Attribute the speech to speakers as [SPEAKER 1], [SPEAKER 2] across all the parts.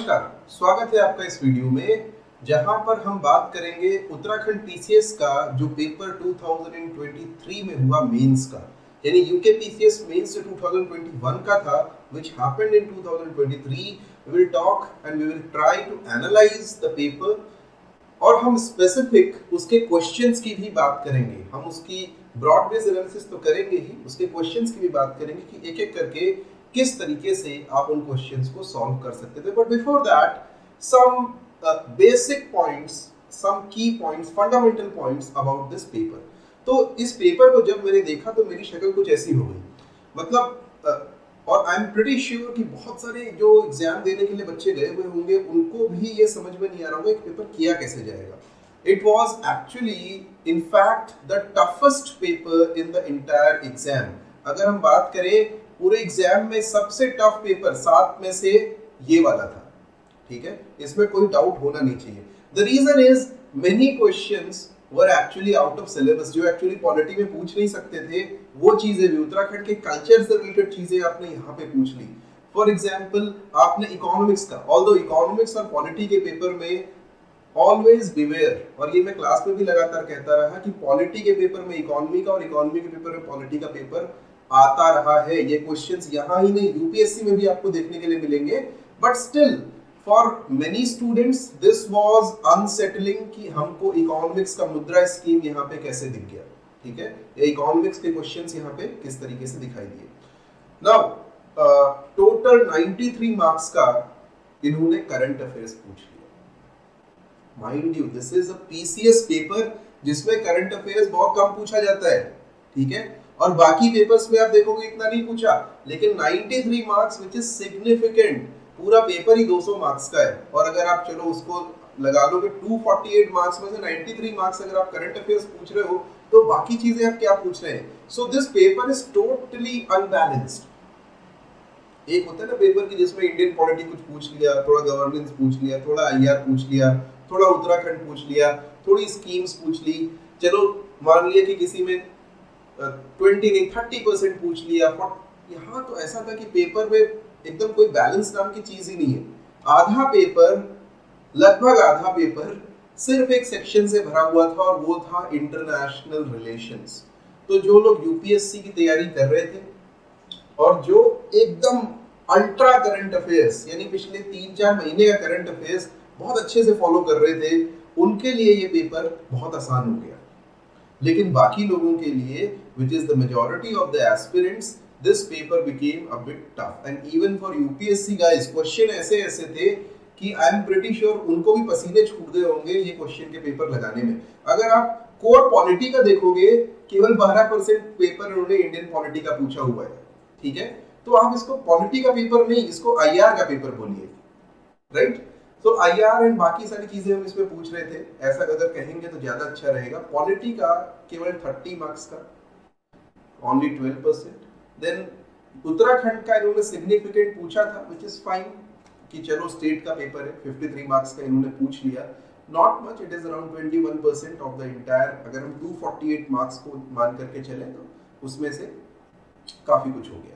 [SPEAKER 1] नमस्कार, स्वागत है आपका इस वीडियो में जहां पर हम बात करेंगे उत्तराखंड पीसीएस का जो पेपर 2023 में हुआ मेंस का, यानी यूके पीसीएस मेंस जो 2021 का था which happened in 2023. We will talk and we will try to analyze the paper और हम स्पेसिफिक उसके क्वेश्चंस की भी बात करेंगे। हम उसकी ब्रॉड बेस एनालिसिस तो करेंगे ही, उसके क्वेश्चंस की भी बात करेंगे कि एक एक करके किस तरीके से आप उन क्वेश्चंस को सॉल्व कर सकते थे। But before that some basic points, some key points, fundamental points about this paper. तो इस पेपर को जब मैंने देखा तो मेरी शक्ल कुछ ऐसी हो गई, मतलब और आई एम प्रीटी श्योर कि बहुत सारे जो एग्जाम देने के लिए बच्चे गए हुए होंगे उनको भी ये समझ में नहीं आ रहा होगा कि पेपर किया कैसे जाएगा। It was actually in fact the toughest paper in the entire exam. अगर हम बात करें पूरे एग्जाम में सबसे टफ पेपर 7 में से ये वाला था, ठीक है, इसमें कोई डाउट होना नहीं चाहिए। The reason is many questions were actually out of syllabus, जो एक्चुअली पॉलिटी में पूछ नहीं सकते थे वो चीजें भी, उत्तराखंड के कल्चर से रिलेटेड चीजें आपने यहाँ पे पूछ ली। फॉर एग्जाम्पल आपने इकोनॉमिक्स का, ऑल्दो इकोनॉमिक्स और पॉलिटी के पेपर में ऑलवेज बिवेयर, और ये मैं क्लास में भी लगातार कहता रहा कि पॉलिटी के पेपर में इकोनॉमी का और इकोनॉमी के पेपर में पॉलिटी का पेपर आता रहा है। ये क्वेश्चंस यहाँ ही नहीं यूपीएससी में भी आपको देखने के लिए मिलेंगे, but still for many students this was unsettling कि हमको इकोनॉमिक्स का मुद्रा स्कीम यहाँ पे कैसे दिख गया, ठीक है, ये इकोनॉमिक्स के क्वेश्चंस यहाँ पे किस तरीके से दिखाई दिए। नाउ टोटल 93 मार्क्स का इन्होंने करंट अफेयर्स पूछ लिया। Mind you this is a PCS paper जिसमें करंट अफेयर्स बहुत कम पूछा जाता है, ठीक है, और बाकी पेपर्स में आप देखोगे इतना नहीं पूछा, लेकिन 93 मार्क्स विच इज सिग्निफिकेंट। पूरा पेपर ही 200 मार्क्स का है और अगर आप चलो उसको लगा लो कि 248 मार्क्स में से 93 मार्क्स अगर आप करंट अफेयर्स पूछ रहे हो तो बाकी चीजें आप क्या पूछ रहे हैं। So this paper is totally unbalanced. एक होता है ना पेपर की जिसमें इंडियन पॉलिटी कुछ पूछ लिया, थोड़ा गवर्नेंस पूछ लिया, थोड़ा आईआर पूछ लिया, थोड़ा उत्तराखंड पूछ लिया, थोड़ी स्कीम्स पूछ ली, चलो मान लिया कि किसी में 20 नहीं 30% पूछ लिया। यहाँ तो ऐसा था कि पेपर में एकदम कोई बैलेंस नाम की चीज ही नहीं है। आधा पेपर, लगभग आधा पेपर सिर्फ एक सेक्शन से भरा हुआ था और वो था इंटरनेशनल रिलेशंस। तो जो लोग यूपीएससी की तैयारी कर रहे थे और जो एकदम अल्ट्रा करंट अफेयर्स यानी पिछले 3-4 महीने का करंट अफेयर्स बहुत अच्छे से फॉलो कर रहे थे, उनके लिए ये पेपर बहुत आसान हो गया। लेकिन बाकी लोगों के लिए which is the majority of the aspirants, this paper became a bit tough and even for UPSC guys question ऐसे थे कि I am pretty sure उनको भी पसीने छूट गए होंगे ये क्वेश्चन के पेपर लगाने में। अगर आप कोर पॉलिटी का देखोगे केवल 12% पेपर उन्होंने इंडियन पॉलिटी का पूछा हुआ है, ठीक है, तो आप इसको पॉलिटी का पेपर नहीं, इसको आईआर का पेपर बोलिए, राइट। तो आईआर एंड बाकी सारी चीजें हम इसमें पूछ रहे थे, ऐसा अगर कहेंगे तो ज्यादा अच्छा रहेगा। पॉलिटी का केवल 30 मार्क्स का, only 12%। देन उत्तराखंड का इन्होंने सिग्निफिकेंट पूछा था which is fine कि चलो स्टेट का पेपर है, 53 मार्क्स का इन्होंने पूछ लिया, not much, it is around 21% of the entire. अगर हम 248 मार्क्स को मान करके चले तो उसमें से काफी कुछ हो गया।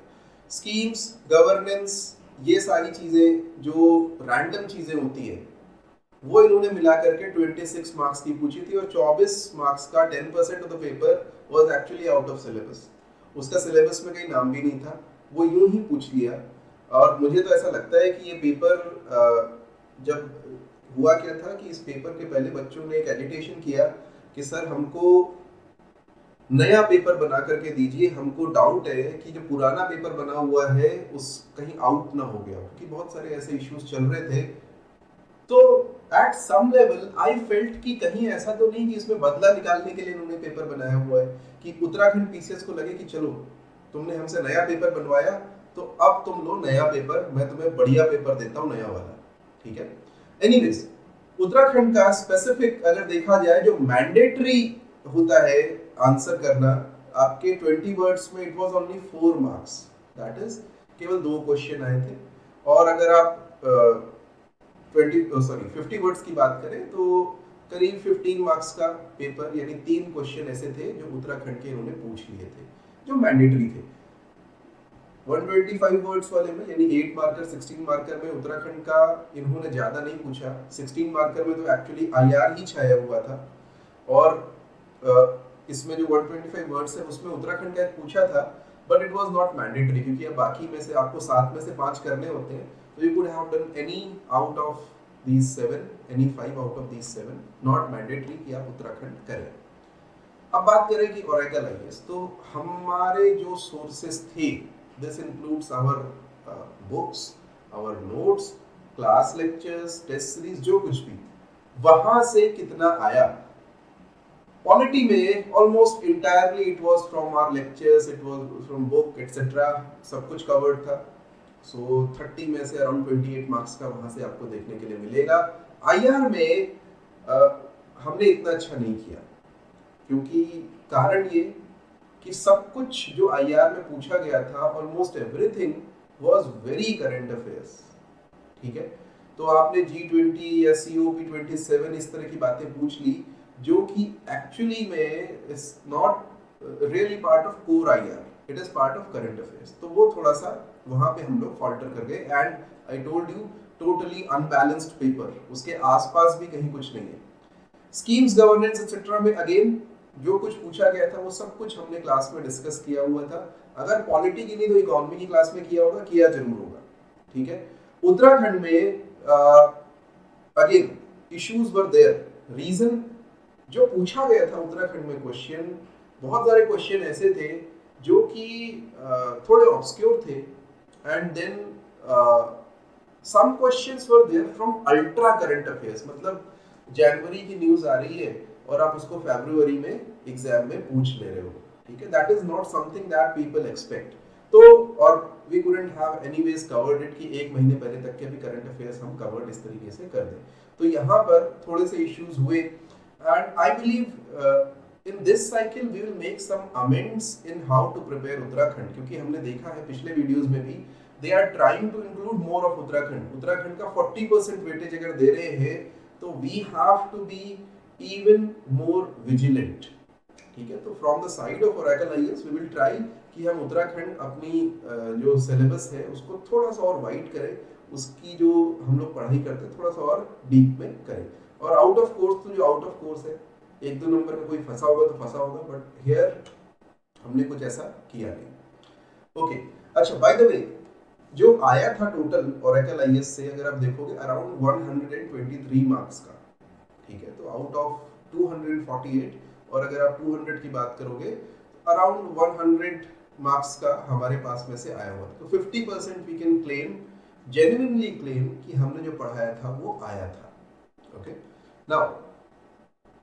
[SPEAKER 1] स्कीम्स, गवर्नेंस, ये सारी चीजें जो रैंडम चीजें होती है वो इन्होंने मिला करके 26 मार्क्स की पूछी थी और 24 मार्क्स का 10% of the paper was actually out of syllabus. उसका सिलेबस में कहीं नाम भी नहीं था, वो यूं ही पूछ लिया। और मुझे तो ऐसा लगता है कि ये पेपर जब हुआ क्या था कि इस पेपर के पहले बच्चों ने एक एजिटेशन किया कि सर हमको नया पेपर बना करके दीजिए, हमको डाउट है कि जो पुराना पेपर बना हुआ है उस कहीं आउट ना हो गया, क्योंकि बहुत सारे ऐसे इश्यूज चल रहे थे। तो at some level I felt कि कहीं ऐसा तो नहीं कि इसमें बदला निकालने के लिए इन्होंने पेपर बनाया हुआ है कि उत्तराखंड पीसीएस को लगे कि चलो तुमने हमसे नया पेपर बनवाया तो अब तुम लो नया पेपर, मैं तुम्हें बढ़िया पेपर देता हूँ नया वाला, ठीक है। एनीवेज उत्तराखंड का स्पेसिफिक अगर देखा जाए जो मैंडेटरी होता है आंसर करना आपके 20 वर्ड्स में, it was only 4 marks, that is केवल 2 क्वेश्चन आए थे। और अगर आप 50 वर्ड्स की बात करें तो करीब 15 मार्क्स का पेपर यानी 3 क्वेश्चन ऐसे थे जो उत्तराखंड के इन्होंने पूछ लिए थे जो मैंडेटरी थे। 125 वर्ड्स वाले में यानी 8 मार्कर 16 मार्कर में उत्तराखंड का इन्होंने ज़्यादा नहीं पूछा। 16 मार्कर में तो एक्चुअली आईआर ही छाया हुआ था, और इसमें जो 125 वर्ड्स है उसमें उत्तराखंड का एक पूछा था, but it was not mandatory, क्योंकि अब बाकी में से आपको 7 में से 5 करने होते हैं, तो you could have done any out of these 7, any 5 out of these 7, not mandatory कि आप उत्तराखंड करें। अब बात करें कि ओरेकल आईएएस, तो हमारे जो सोर्सेस थे, this includes our books, our notes, class lectures, test series, जो कुछ भी, वहां से कितना आया। पॉलिटी में almost entirely it was from our lectures, it was from book etcetera, सब कुछ कवर्ड था। सो 30 में से अराउंड 28 मार्क्स का वहां से आपको देखने के लिए मिलेगा। आईआर में हमने इतना अच्छा नहीं किया, क्योंकि कारण ये कि सब कुछ जो आईआर में पूछा गया था, almost everything was very current affairs. ठीक है, तो आपने G20 या COP27 इस तरह की बातें पूछ ली, जो कि एक्चुअली में is not really part of core IR, it is part of current affairs. तो वो थोड़ा सा वहां पे हम लोग फॉल्टर कर गए, and I told you totally unbalanced paper, उसके आसपास भी कहीं कुछ नहीं है। स्कीम्स, गवर्नेंस एटसेट्रा में अगेन जो कुछ पूछा गया था वो सब कुछ हमने क्लास में डिस्कस किया हुआ था। अगर पॉलिटी की नहीं तो इकोनॉमी की क्लास में किया होगा, किया जरूर होगा। ठीक है, उत्तराखंड में again issues were there. Reason जो पूछा गया था उत्तराखंड में क्वेश्चन, बहुत सारे क्वेश्चन ऐसे थे जो कि थोड़े ऑब्सक्योर थे, and then some questions were there from ultra current affairs. मतलब जनवरी की न्यूज आ रही है और आप उसको फरवरी में एग्जाम में पूछ ले रहे हो। ठीक है, that is not something that people expect. तो और we couldn't have anyways covered it कि एक महीने पहले तक के भी करंट अफेयर्स हम कवर्ड इस तरीके से कर दें। तो यहाँ पर थोड़े से इश्यूज हुए, and I believe in this cycle we will make some amends in how to prepare Uttarakhand, क्योंकि हमने देखा है पिछले वीडियोस में भी they are trying to include more of Uttarakhand। Uttarakhand का 40% वेटेज अगर दे रहे हैं तो we have to be even more vigilant। ठीक है, तो from the side of Oracle IAS we will try कि हम उत्तराखंड अपनी जो सिलेबस है उसको थोड़ा सा और वाइड करें, उसकी जो हम लोग पढ़ाई करते हैं थोड़ा सा और डीप में करें। और आउट ऑफ कोर्स तो जो आउट ऑफ कोर्स है, एक दो नंबर का कोई फंसा होगा तो फंसा होगा, बट हियर हमने कुछ ऐसा किया नहीं। ओके, अच्छा, बाय द वे जो आया था टोटल ओरेकल आईएएस से अगर आप देखोगे अराउंड 123 मार्क्स का। ठीक है, तो आउट ऑफ 248, और अगर आप 200 की बात करोगे तो अराउंड 100 मार्क्स का हमारे पास में से आया हुआ। तो 50% we can claim, genuinely claim कि हमने जो पढ़ाया था वो आया था। ओके, नाउ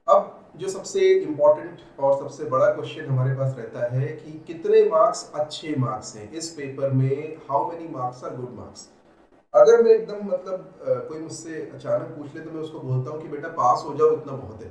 [SPEAKER 1] अब जो सबसे इंपॉर्टेंट और सबसे बड़ा क्वेश्चन हमारे पास रहता है कि कितने मार्क्स अच्छे मार्क्स हैं इस पेपर में, how many marks are good marks. अगर मैं एकदम मतलब कोई मुझसे अचानक पूछ ले तो मैं उसको बोलता हूँ कि बेटा पास हो जाओ इतना बहुत है,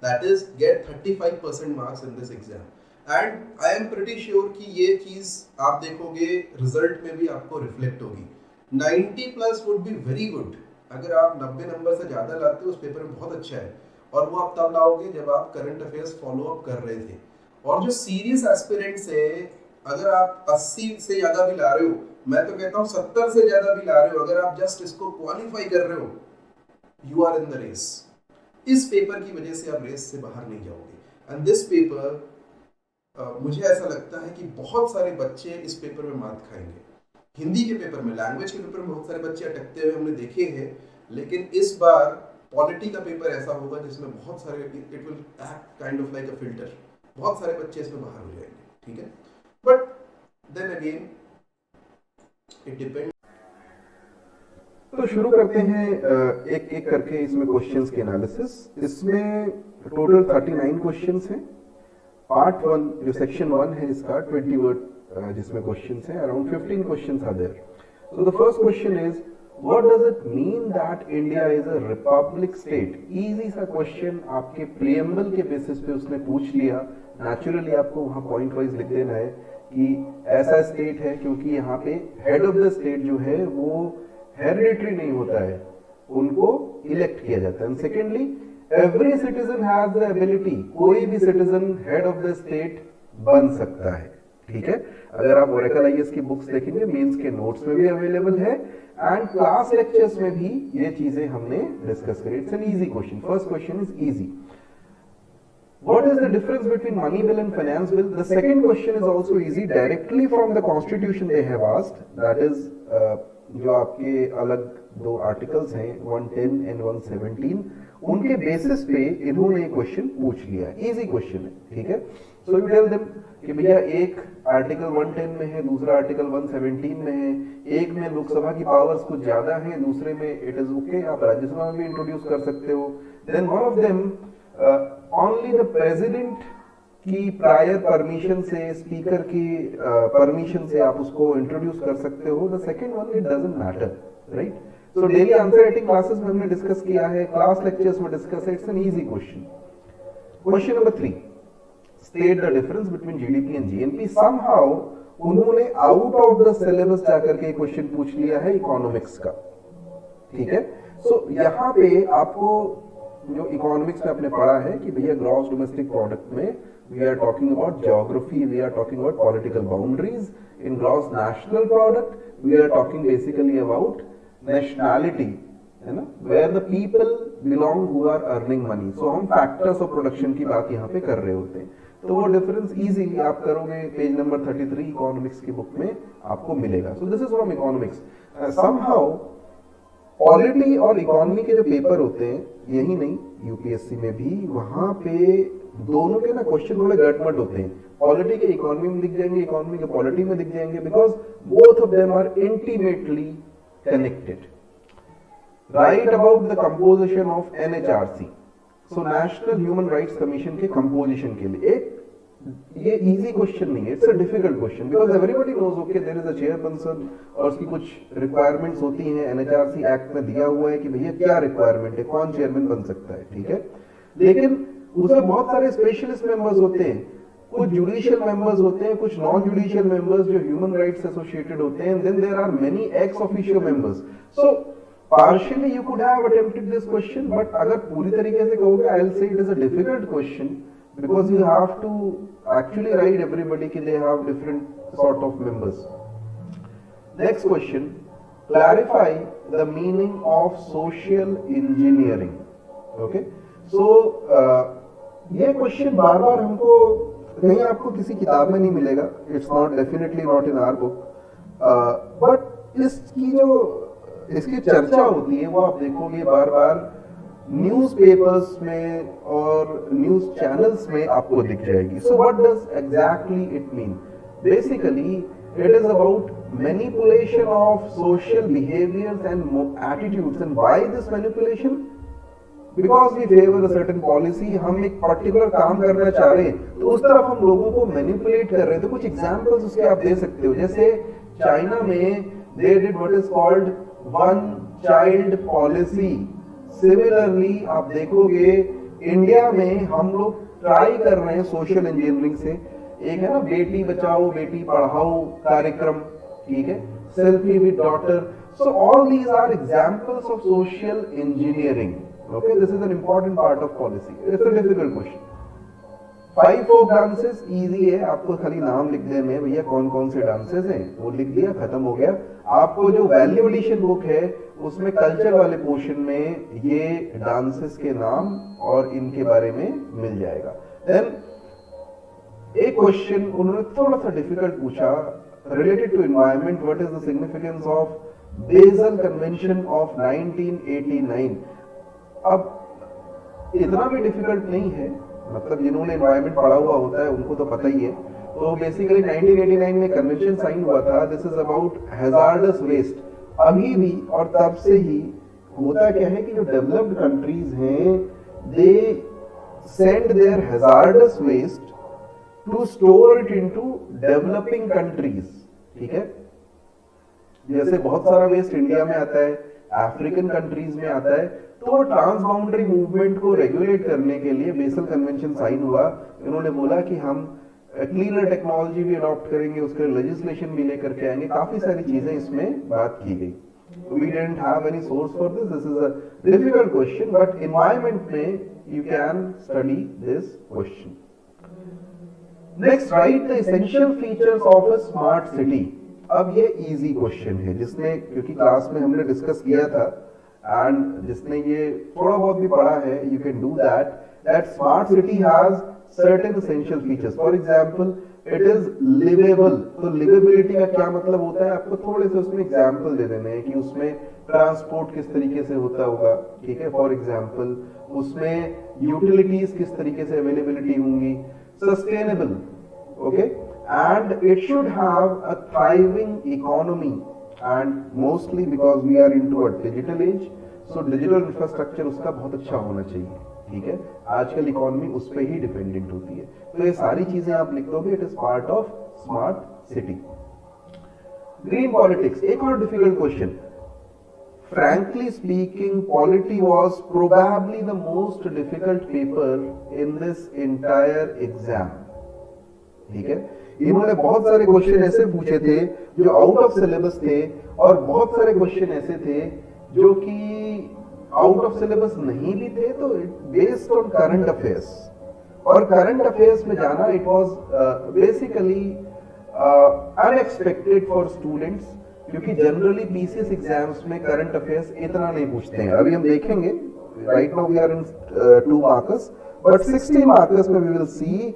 [SPEAKER 1] that is get 35% marks in this exam, and I am pretty sure कि ये चीज आप देखोगे रिजल्ट में भी आपको रिफ्लेक्ट होगी। 90 plus would be very good. अगर आप 90 नंबर से ज्यादा लाते हो उस पेपर में बहुत अच्छा है, और वो आप तब लाओगे जब आप करंट अफेयर्स फॉलो अप कर रहे थे। और जो सीरियस एस्पिरेंट्स है, अगर आप 80 से ज्यादा भी ला रहे हो, मैं तो कहता हूँ 70 से ज्यादा भी ला रहे हो, अगर आप जस्ट इसको क्वालिफाई कर रहे हो, you are in the race. इस पेपर की वजह से आप रेस से बाहर नहीं जाओगे। एंड दिस पेपर मुझे ऐसा लगता है कि बहुत सारे बच्चे इस पेपर में मात खाएंगे। हिंदी के पेपर में, लैंग्वेज के पेपर में बहुत सारे बच्चे अटकते हुए हमने देखे हैं, लेकिन इस बार पॉलिटी का पेपर ऐसा होगा जिसमें बहुत सारे, it will act kind of like a filter, बहुत सारे बच्चे इसमें बाहर हो जाएंगे। ठीक है, but then again it depend.
[SPEAKER 2] तो शुरू करते हैं एक एक करके इसमें क्वेश्चंस के एनालिसिस। इसमें टोटल 39 क्वेश्चंस हैं। पार्ट 1 जो सेक्शन 1 है इसका 20 वर्ड जिसमें क्वेश्चंस हैं, around 15 questions are there. So the first question is what does it mean that India is a republic state. Easy सा क्वेश्चन, आपके प्रीएम्बल के बेसिस पे उसने पूछ लिया। नेचुरली आपको वहां पॉइंट वाइज लिख देना है कि ऐसा स्टेट है, क्योंकि यहाँ पे हेड ऑफ द स्टेट जो है वो हेरिडिटरी नहीं होता है, उनको इलेक्ट किया जाता है। Secondly, every citizen has the ability, कोई भी citizen head of the state बन सकता है। ठीक है। अगर आप ओरेकल आईएएस की बुक्स देखेंगे, मेंस के नोट्स में भी अवेलेबल है एंड क्लास लेक्चर्स में भी ये चीजें हमने डिस्कस करी। It's an easy question, first question is easy. What is the difference between money bill and finance bill? The second question is also easy, directly from the constitution they have asked, that is जो आपके अलग दो articles हैं 110 and 117, उनके basis पे इन्होंने question पूछ लिया है, इजी क्वेश्चन है, ठीक है। सो यू टेल देम कि भैया एक आर्टिकल 110 में है, दूसरा आर्टिकल 117 में है, एक में लोकसभा की पावर्स कुछ ज्यादा है, दूसरे में इट इज ओके, आप राज्यसभा में भी इंट्रोड्यूस कर सकते हो। Then one of them only the president की प्रायर परमिशन से, स्पीकर की परमिशन से आप उसको इंट्रोड्यूस कर सकते हो। The second one, it doesn't matter, right. So daily answer writing classes में हमने डिस्कस किया है, क्लास लेक्चर्स में डिस्कस है, it's an easy question. Question number 3, state the difference between GDP and GNP. Somehow उन्होंने आउट ऑफ द सिलेबस जाकर के question पूछ लिया है इकोनॉमिक्स का, ठीक है। सो यहाँ पे आपको जो इकोनॉमिक्स में आपने पढ़ा है कि भैया ग्रॉस डोमेस्टिक प्रोडक्ट में we are talking about geography, we are talking about political boundaries. In gross national product we are talking basically about nationality, है ना, where the people belong who are earning money. So हम factors of production की बात यहाँ पे कर रहे होते हैं। तो वो डिफरेंस इजीली आप करोगे, पेज नंबर 33 इकोनॉमिक्स की बुक में आपको मिलेगा। So this is from economics. Somehow polity और इकोनॉमी के जो पेपर होते हैं, यही नहीं यूपीएससी में भी, वहां पे दोनों के ना क्वेश्चन थोड़े गटमट होते हैं। पॉलिटी के इकोनॉमी में दिख जाएंगे, इकोनॉमी के पॉलिटी में दिख जाएंगे, because both of them are intimately connected. Right about the composition of NHRC, so national human rights commission के कंपोजिशन के लिए एक ये इजी क्वेश्चन नहीं है, it's a difficult question, because everybody knows okay there is a chairperson और उसकी कुछ रिक्वायरमेंट्स होती हैं। एनएचआरसी एक्ट में दिया हुआ है कि भैया क्या रिक्वायरमेंट है, कौन चेयरमैन बन सकता है, ठीक है। लेकिन उसमें बहुत सारे स्पेशलिस्ट मेंबर्स होते हैं, कुछ जुडिशियल मेंबर्स होते हैं, कुछ नॉन जुडिशियल मेंबर्स जो ह्यूमन राइट्स से एसोसिएटेड होते हैं, then there are many ex officio members. So partially you could have attempted this question, but अगर पूरी तरीके से कहोगे, I'll say it is a difficult question because you have to actually write everybody कि they have different sort of members. Next question, clarify the meaning of social engineering. Okay, so ये question बार बार हमको कहीं आपको किसी किताब में नहीं मिलेगा, it's not definitely not in our book, but इसकी जो इसकी चर्चा होती है वो आप देखोगे बार बार न्यूज़पेपर्स में और न्यूज़ चैनल्स में आपको दिख जाएगी। So what does exactly it mean? Basically it is about manipulation of social behaviours and attitudes. And why this manipulation? Because we favour a certain policy, हम एक पर्टिकुलर काम करना चाह रहे हैं तो उस तरफ हम लोगों को मैनिपुलेट कर रहे हैं। तो कुछ एग्जांपल्स उसके आप दे सकते हो, जैसे चाइना में they did what is called one child policy. Similarly आप देखोगे इंडिया में हम लोग ट्राई कर रहे हैं सोशल इंजीनियरिंग से, एक है ना बेटी बचाओ बेटी पढ़ाओ कार्यक्रम, ठीक है, selfie with daughter. So all these are examples of social engineering. Okay, this is an important part of policy. It's a difficult question. 5 folk dances easy है, आपको खाली नाम लिख देने हैं भैया कौन कौन से डांसेस हैं, वो लिख दिया, खत्म हो गया। आपको जो वैल्यू एडिशन बुक है उसमें कल्चर वाले पोर्शन में ये डांसेस के नाम और इनके बारे में मिल जाएगा। देन एक क्वेश्चन उन्होंने थोड़ा सा डिफिकल्ट पूछा, related to environment, what is the significance of Basel convention of 1989। अब इतना भी डिफिकल्ट नहीं है, मतलब जिन्होंने एनवायरनमेंट पढ़ा हुआ होता है उनको तो पता ही है। तो बेसिकली 1989 में कन्वेंशन साइन हुआ था, this is about hazardous waste. अभी भी और तब से ही होता क्या है कि जो डेवलप्ड कंट्रीज हैं they send their hazardous waste to store it into developing countries, ठीक है। जैसे बहुत सारा वेस्ट इंडिया में आता है, अफ्रीकन कंट्रीज में आता है, तो ट्रांस बाउंड्री मूवमेंट को रेगुलेट करने के लिए बेसल कन्वेंशन साइन हुआ। इन्होंने बोला कि हम क्लीनर टेक्नोलॉजी भी अडॉप्ट करेंगे, उसके लेजिस्लेशन भी लेकर के आएंगे, काफी सारी चीजें इसमें बात की गई। We didn't have any source for this. This is a difficult question, but environment में you can study this question. Next, right the essential features of a smart city. अब ये इजी क्वेश्चन है जिसने, क्योंकि क्लास में हमने discuss किया था एंड जिसने ये थोड़ा बहुत भी पढ़ा है, you can do that, that smart city has certain essential features. For example it is liveable. तो लिवेबिलिटी का क्या मतलब होता है, आपको थोड़े से उसमें एग्जांपल दे देने हैं कि उसमें ट्रांसपोर्ट किस तरीके से होता होगा, ठीक है। फॉर एग्जांपल उसमें यूटिलिटीज किस तरीके से अवेलेबिलिटी होंगी, sustainable, okay, and it should have a thriving economy, and mostly because we are into a digital age, so digital infrastructure उसका बहुत अच्छा होना चाहिए, ठीक है। आजकल इकोनॉमी उस पर ही डिपेंडेंट होती है। तो ये सारी चीजें आप लिख दोगे, it is part of smart city. Green politics, एक और difficult question. Frankly speaking, polity was probably the most difficult paper in this entire exam, ठीक है। इन्होंने बहुत सारे क्वेश्चन ऐसे पूछे थे जो आउट ऑफ सिलेबस थे, और बहुत सारे क्वेश्चन ऐसे थे जो कि आउट ऑफ सिलेबस नहीं भी थे, तो बेस्ड ऑन करंट अफेयर्स। और करंट अफेयर्स में जाना it was basically unexpected for students, क्योंकि जनरली पीसीएस एग्जाम्स में करंट अफेयर्स इतना नहीं पूछते हैं। अभी हम देखेंगे, right now we are in 2 markers, but 16 markers में we will see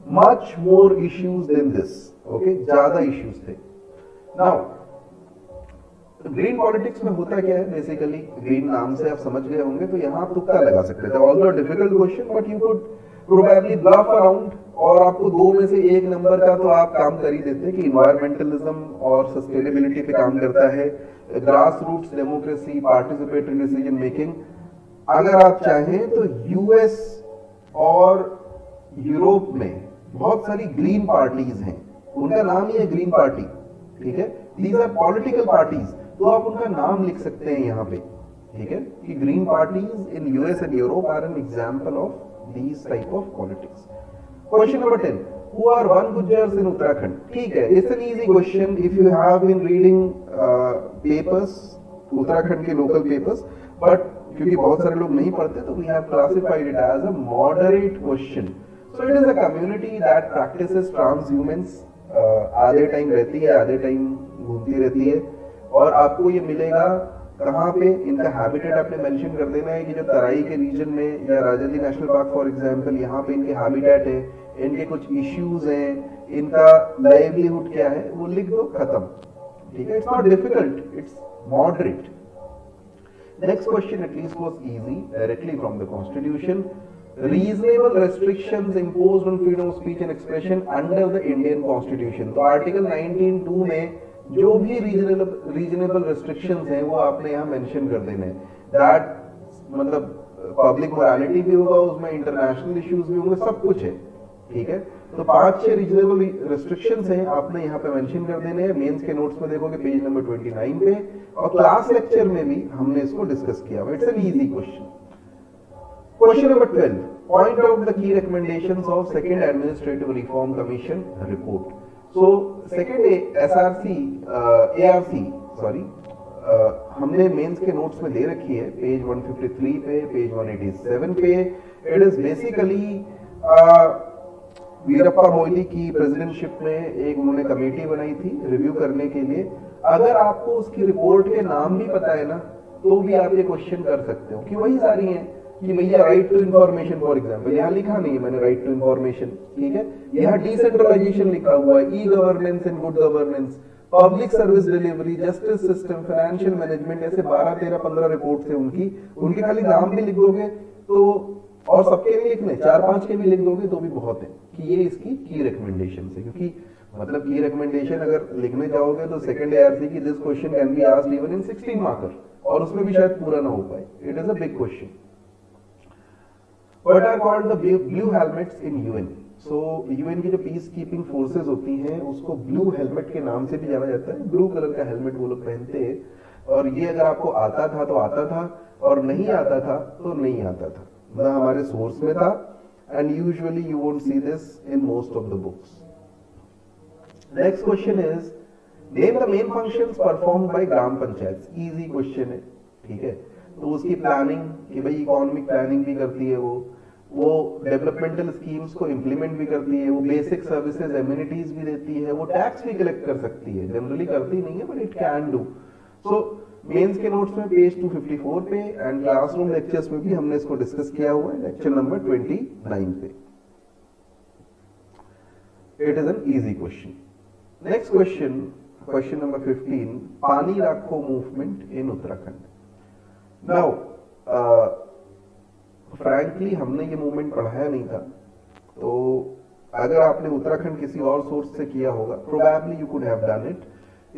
[SPEAKER 2] much more issues than this, okay, ज्यादा issues थे। Now, ग्रीन पॉलिटिक्स में होता क्या है, बेसिकली ग्रीन नाम से आप समझ गए होंगे, तो यहाँ आप तुक्का लगा सकते थे। Although difficult question, but you could probably bluff around, और आपको 2 में से 1 नंबर का तो आप काम कर ही देते कि इन्वायरमेंटलिज्म और सस्टेनेबिलिटी पे काम करता है, grass roots democracy, participatory decision making. अगर आप चाहें तो यूएस और यूरोप में बहुत सारी ग्रीन पार्टीज हैं, उनका नाम ही है ग्रीन पार्टी, ठीक है। दीज आर पॉलिटिकल पार्टीज, तो आप उनका नाम लिख सकते हैं यहाँ पे, ठीक है, कि green parties in US and Europe are an example of these type of politics. Question number 10, who are 1 Gujjars in Uttarakhand, ठीक है। It's an easy question if you have been reading papers, Uttarakhand के लोकल पेपर्स, बट क्योंकि बहुत सारे लोग नहीं पढ़ते, तो we have classified it as a moderate question. So it is a community that practices transhumance, आधे टाइम रहती है, आधे टाइम घूमती रहती है, और आपको ये मिलेगा कहाँ पे, इनका हैबिटेट आपने मेंशन कर देना है कि जो तराई के रीजन में या Rajaji national park for example, यहाँ पे इनके हैबिटेट है, इनके कुछ इश्यूज हैं, इनका लाइवलीहुड क्या है, वो लिख दो, खत्म, ठीक है। It's not difficult, it's moderate. Next question at least was easy, directly from the constitution. Reasonable restrictions imposed on freedom of speech and expression under the Indian Constitution। तो आर्टिकल 19(2) में जो भी रीजनेबल restrictions हैं वो आपने यहाँ mention कर देने हैं। दैट मतलब पब्लिक मोरालिटी भी होगा उसमें, इंटरनेशनल इश्यूज भी होंगे, सब कुछ है, ठीक है। तो 5-6 रीजनेबल restrictions हैं, आपने यहाँ पे मेंशन कर देने हैं। मेंस के नोट्स में देखोगे पेज नंबर 29 पे, और क्लास लेक्चर में भी हमने इसको डिस्कस किया। It's an easy question. Question number 12. Point out the key recommendations of Second Administrative Reform Commission report. So second SRC, ARC, sorry, हमने मेंस के नोट्स में दे रखी है, पेज 153 पे, पेज 187 पे। It is basically Veerappa Moily की प्रेसिडेंटशिप में एक उन्होंने कमेटी बनाई थी रिव्यू करने के लिए। अगर आपको उसकी रिपोर्ट के नाम भी पता है ना, तो भी आप ये क्वेश्चन कर सकते हो कि वही सारी हैं कि भैया right to information, for example यहाँ लिखा नहीं है मैंने राइट टू इंफॉर्मेशन, ठीक है। यहाँ डिसेंट्रलाइजेशन लिखा हुआ है, e governance and good governance, public service delivery, justice system, financial management, ऐसे 12, 13, 15 रिपोर्ट थे उनके खाली नाम भी लिख दोगे तो, और सबके नहीं लिखने, 4-5 के भी लिख दोगे तो भी बहुत है कि ये इसकी की रिकमेंडेशन है। क्योंकि मतलब की रिकमेंडेशन अगर लिखने जाओगे तो सेकंड एआरसी की this question can be asked even in 16 marker, और उसमें भी शायद पूरा ना हो पाए। It is a big question. What are called the blue helmets in UN? So UN की जो पीस कीपिंग फोर्सेज होती हैं उसको ब्लू हेलमेट के नाम से भी जाना जाता है। ब्लू कलर का हेलमेट वो लोग पहनते हैं, और ये अगर आपको आता था तो आता था, और नहीं आता था तो नहीं आता था, ना हमारे सोर्स में था, and usually you won't see this in most of the books. Next question is name the main functions performed by gram panchayat. Easy question है, ठीक है। तो उसकी प्लानिंग कि भाई इकोनॉमिक प्लानिंग भी करती है वो, वो डेवलपमेंटल स्कीम्स को इम्प्लीमेंट भी करती है, वो बेसिक सर्विसेज एम्यूनिटीज भी देती है, वो टैक्स भी कलेक्ट कर सकती है, जनरली करती नहीं है but it can do. So mains के नोट्स में पेज 254 पे एंड क्लासरूम लेक्चर्स में भी हमने इसको डिस्कस किया हुआ है, लेक्चर नंबर 29 पे। It is an easy question. Next question, question number 15, पानी राखो movement in Uttarakhand. Now frankly हमने ये मूवमेंट पढ़ाया नहीं था, तो अगर आपने उत्तराखंड किसी और सोर्स से किया होगा, probably you could have done it.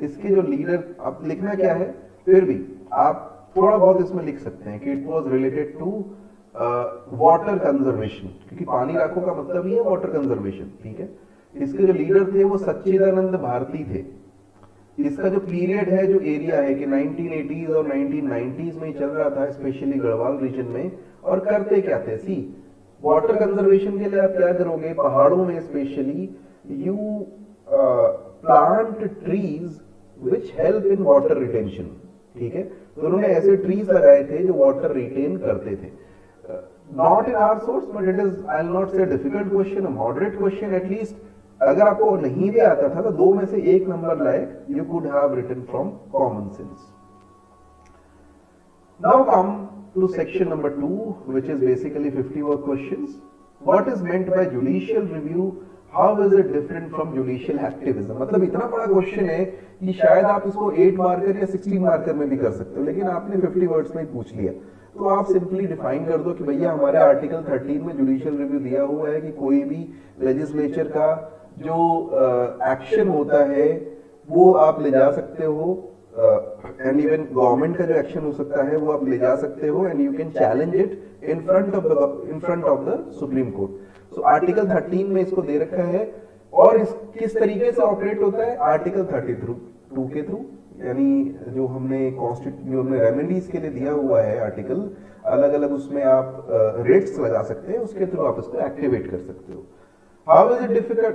[SPEAKER 2] इसके जो लीडर, अब लिखना क्या है, फिर भी आप थोड़ा बहुत इसमें लिख सकते हैं कि it was related to water conservation, क्योंकि पानी राखो का मतलब ही है वाटर कंजर्वेशन, ठीक है। इसके जो लीडर थे वो सच्चिदानंद भारती थे। इसका जो पीरियड है, जो एरिया है कि 1980s और 1990s में चल रहा था, स्पेशली गढ़वाल रीजन में। और करते क्या थे, सी वाटर कंजर्वेशन के लिए आप क्या करोगे, पहाड़ों में specially you plant trees which help in water retention, ठीक है। तो उन्होंने ऐसे ट्रीज लगाए थे जो वाटर रिटेन करते थे। Not in our source but it is, I will not say difficult question, a moderate question at least. अगर आपको नहीं भी आता था तो दो में से एक नंबर लायक you could have written from common sense. Now come to section number 2, which is basically 50 work questions. What is meant by judicial review? How is it different from judicial activism? मतलब इतना बड़ा क्वेश्चन है कि शायद आप इसको 8 marker या 16 marker में भी कर सकते हो, लेकिन आपने 50 वर्ड्स में ही पूछ लिया। तो आप सिंपली डिफाइन कर दो कि भैया हमारे आर्टिकल 13 में जुडिशियल रिव्यू दिया हुआ है कि कोई भी लेजिस्लेचर का जो एक्शन होता है वो आप ले जा सकते हो, एंड इवन गवर्नमेंट का जो एक्शन हो सकता है वो आप ले जा सकते हो, and you can challenge it in front of the supreme court. So article 13 में इसको दे रखा है। और इस किस तरीके से ऑपरेट होता है, आर्टिकल 32 के थ्रू, यानी जो हमने कॉन्स्टिट्यूशन में रेमेडीज के लिए दिया हुआ है आर्टिकल, अलग अलग उसमें आप रेट्स लगा सकते हैं, उसके थ्रू आप इसको एक्टिवेट कर सकते हो। How is it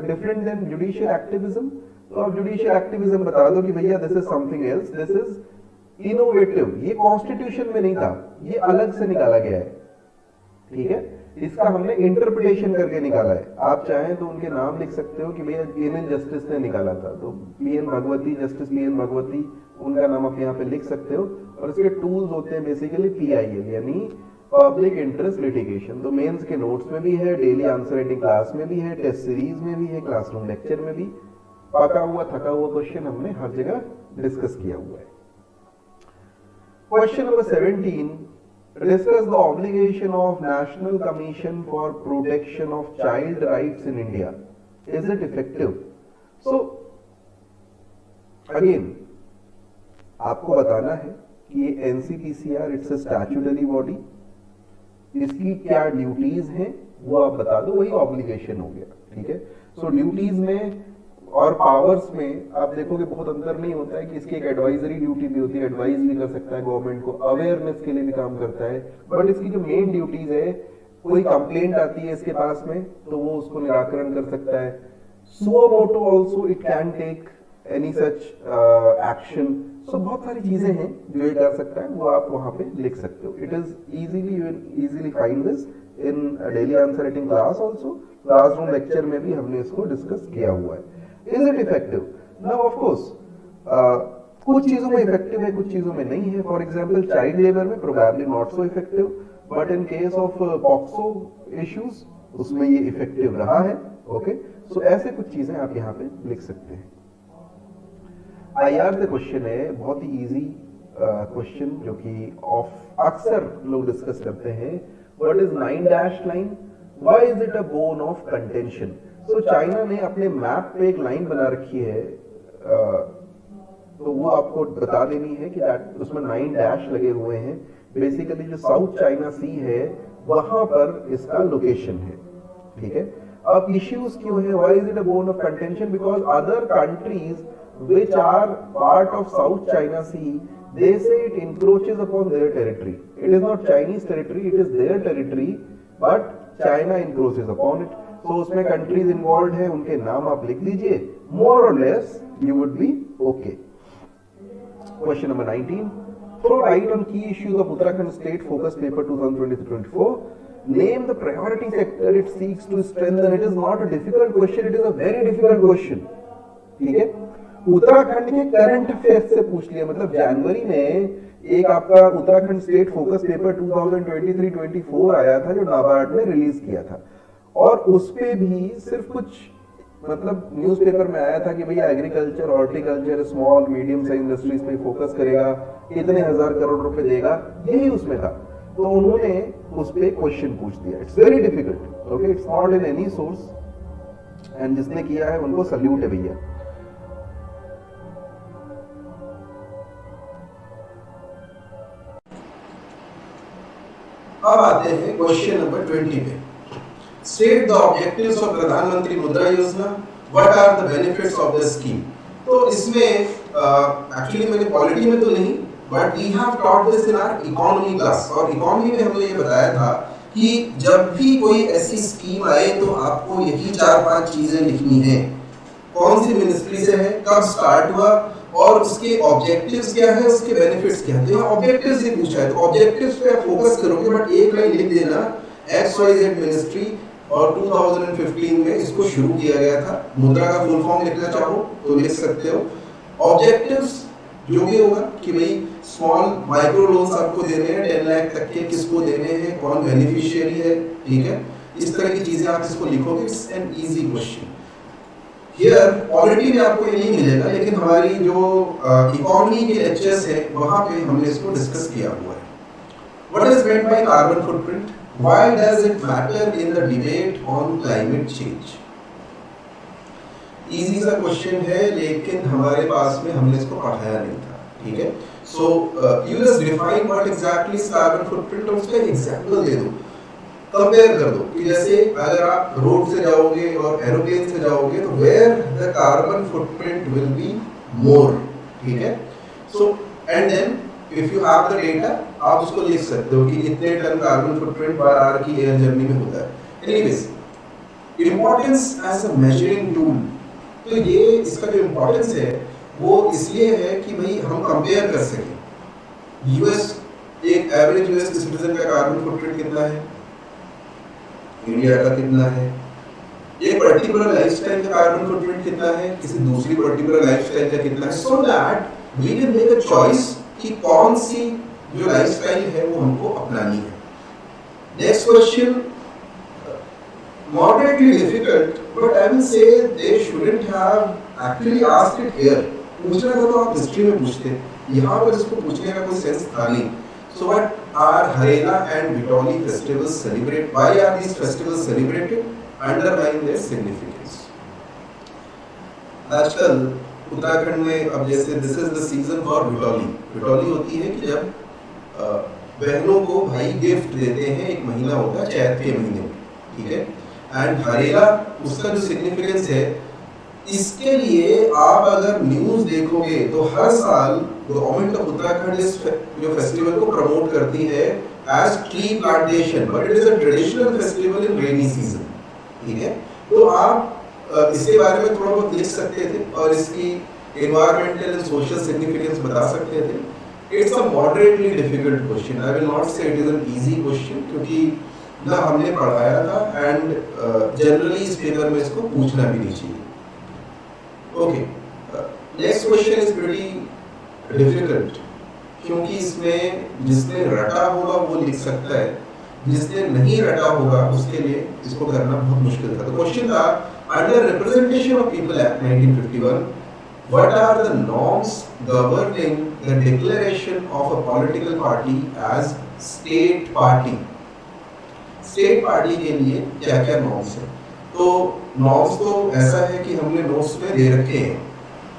[SPEAKER 2] different than judicial activism? तो आप जुडिशियल एक्टिविज्म बता दो कि भैया this is something else, this is innovative, ये कॉन्स्टिट्यूशन में नहीं था, ये अलग से निकाला गया है, ठीक है। इसका हमने इंटरप्रिटेशन करके निकाला है। आप चाहें तो उनके नाम लिख सकते हो कि भैया एन जस्टिस ने निकाला था, तो PN Bhagwati, justice PN Bhagwati, उनका नाम आप यहाँ पे लिख सकते हो। और इसके टूल्स होते हैं बेसिकली पीआईएल, यानी पब्लिक इंटरेस्ट लिटिगेशन। तो मेंस के नोट्स में भी है, डेली आंसर राइटिंग क्लास में भी है, टेस्ट सीरीज में भी है, क्लासरूम लेक्चर में भी। पका हुआ थका हुआ क्वेश्चन हमने हर जगह डिस्कस किया हुआ है। Question number 17, discuss the obligation of National Commission for Protection of Child Rights in India. Is it effective? So again आपको बताना है कि ये NCPCR it's a statutory body, इसकी क्या ड्यूटीज हैं वो आप बता दो, वही ऑब्लिगेशन हो गया, ठीक है। सो ड्यूटीज में और पावर्स में आप देखोगे बहुत अंतर नहीं होता है कि इसकी एक एडवाइजरी ड्यूटी भी होती है, एडवाइज भी कर सकता है गवर्नमेंट को, अवेयरनेस के लिए भी काम करता है। बट इसकी जो मेन ड्यूटीज है, कोई कंप्लेंट आती है इसके पास में तो वो उसको निराकरण कर सकता है। Suo motu also it can take any such action. So बहुत सारी चीजें हैं जो ये कर सकता है, वो आप वहां पे लिख सकते हो। It is easily, you will easily find this in daily answer writing class also. Classroom lecture में भी हमने इसको डिस्कस किया हुआ है। Is it effective? Now of course, कुछ चीजों में इफेक्टिव है, कुछ चीजों में नहीं है। फॉर एग्जाम्पल चाइल्ड लेबर में probably not so effective, but in case of POCSO issues उसमें ये इफेक्टिव रहा है। ओके, सो ऐसे कुछ चीजें आप यहाँ पे लिख सकते हैं। आईआर से क्वेश्चन है, बहुत ही इजी क्वेश्चन जो कि अक्सर लोग डिस्कस करते हैं। What is 9 line? Why is it a bone of contention? तो चाइना ने अपने मैप पे एक लाइन बना रखी है, तो वो आपको बता देनी है कि उसमें 9 डैश लगे हुए हैं। बेसिकली जो साउथ चाइना सी है वहां पर इसका लोकेशन है, ठीक है। अब इश्यूज क्यों है? Why is it a bone of contention? Because other countries which are part of South China Sea, they say it encroaches upon their territory. It is not Chinese territory, it is their territory, but China encroaches upon it. So उसमें countries involved हैं, उनके नाम आप लिख लीजिए, more or less you would be okay. Question number 19, throw light on key issues of Uttarakhand State Focus Paper 2023-24. name the priority sector it seeks to strengthen. It is not a difficult question, it is a very difficult question. ठीक है, उत्तराखंड के current affairs से पूछ लिया, मतलब जनवरी में एक आपका उत्तराखंड स्टेट फोकस पेपर 2023-24 आया था जो नाबार्ड ने रिलीज किया था, और उस पे भी सिर्फ कुछ मतलब न्यूज़पेपर में आया था कि भैया agriculture, horticulture, small medium size industries पे फोकस करेगा, इतने 1000 करोड़ रुपए देगा, यही उसमें था। तो उन्होंने उस पे क्वेश्चन पूछ दिया। It's very difficult, okay, it's not in any source, and जिसने किया है उनको सल्यूट है भैया।
[SPEAKER 1] अब आते हैं क्वेश्चन नंबर 20 पे। State the objectives of Pradhan Mantri Mudra Yojana, what are the benefits of the scheme. तो इसमें एक्चुअली मैंने पॉलिटी में तो नहीं, but we have taught this in our economy class, और इकोनॉमी में हमने ये बताया था कि जब भी कोई ऐसी स्कीम आए तो आपको यही 4-5 चीजें लिखनी है। कौन सी मिनिस्ट्री से है, कब स्टार्ट हुआ, और उसके ऑब्जेक्टिव्स क्या है, उसके बेनिफिट्स क्या है। तो यहाँ ऑब्जेक्टिव्स ही पूछा है, तो ऑब्जेक्टिव्स पे आप फोकस करोगे, बट एक लाइन लिख देना XYZ मिनिस्ट्री, और 2015 में इसको शुरू किया गया था। मुद्रा का फुल फॉर्म लिखना चाहो तो लिख सकते हो। ऑब्जेक्टिव्स जो भी होगा कि भाई स्मॉल माइक्रो लोन्स आपको देने हैं 10 लाख तक के, किसको देने हैं, कौन बेनिफिशियरी है, ठीक है, इस तरह की चीजें आप इसको लिखोगे। It's an easy question. Here polity में आपको ये नहीं मिलेगा, लेकिन हमारी जो इकोनॉमी के लेक्चर्स है वहां पे हमने इसको डिस्कस किया हुआ है। What is meant by carbon footprint, why does it matter in the debate on climate change। Easy सा क्वेश्चन है, लेकिन हमारे पास में हमने इसको पढ़ाया नहीं था, ठीक है। So you just define what exactly is carbon footprint, और उसका एग्जांपल दे दो, कंपेयर कर दो कि जैसे अगर आप रोड से जाओगे और एरोप्लेन से जाओगे तो where the carbon footprint will be more, ठीक है। So and then if you have the data, आप उसको लिख सकते हो कि इतने ton carbon footprint per hour की एयर जर्नी में होता है। Anyways, importance as a measuring tool, तो ये इसका जो इंपॉर्टेंस है वो इसलिए है कि भाई हम कंपेयर कर सकें। यूएस, एक एवरेज यूएस सिटीजन का कार्बन फुटप्रिंट कितना है, इंडिया का कितना है, एक पर्टिकुलर लाइफस्टाइल का कार्बन फुटप्रिंट कितना है, किसी दूसरी पर्टिकुलर लाइफस्टाइल का कितना है, so that we can make a choice कि कौन सी जो लाइफस्टाइल है वो हमको अपनानी है। Next question, moderately difficult, but I will say they shouldn't have actually asked it here. पूछना था तो आप हिस्ट्री में पूछते, यहाँ पर इसको पूछने का कोई सेंस था नहीं। So what are Harela and Vitoli festivals celebrate? Why are these festivals celebrated? Underline their significance. आजकल उत्तराखंड में अब जैसे this is the season for Vitoli. Vitoli होती है कि जब बहनों को भाई गिफ्ट देते हैं, एक महीना होता है चैत के महीने में, ठीक है। एंड हरेला, उसका जो सिग्निफिकेंस है, इसके लिए आप अगर न्यूज देखोगे तो हर साल गवर्नमेंट ऑफ उत्तराखंड इस जो फेस्टिवल को प्रमोट करती है as tree plantation, but it is a traditional festival in rainy season, ठीक है। तो आप इसके बारे में थोड़ा बहुत लिख सकते थे और इसकी एनवायरमेंटल एंड सोशल सिग्निफिकेंस बता सकते थे। It's a moderately difficult question, I will not say it is an easy question, क्योंकि ना हमने पढ़ाया था एंड जनरली इस पेपर में इसको पूछना भी नहीं चाहिए। Okay, next question is pretty difficult, क्योंकि इसमें जिसने रटा होगा वो लिख सकता है, जिसने नहीं रटा होगा उसके लिए इसको करना बहुत मुश्किल था। तो क्वेश्चन था, under representation of people act 1951, what are the norms governing the declaration of a political party as state party? State party के लिए क्या क्या नॉर्म्स है? तो नॉर्म्स तो ऐसा है कि हमने नोट्स में दे रखे हैं,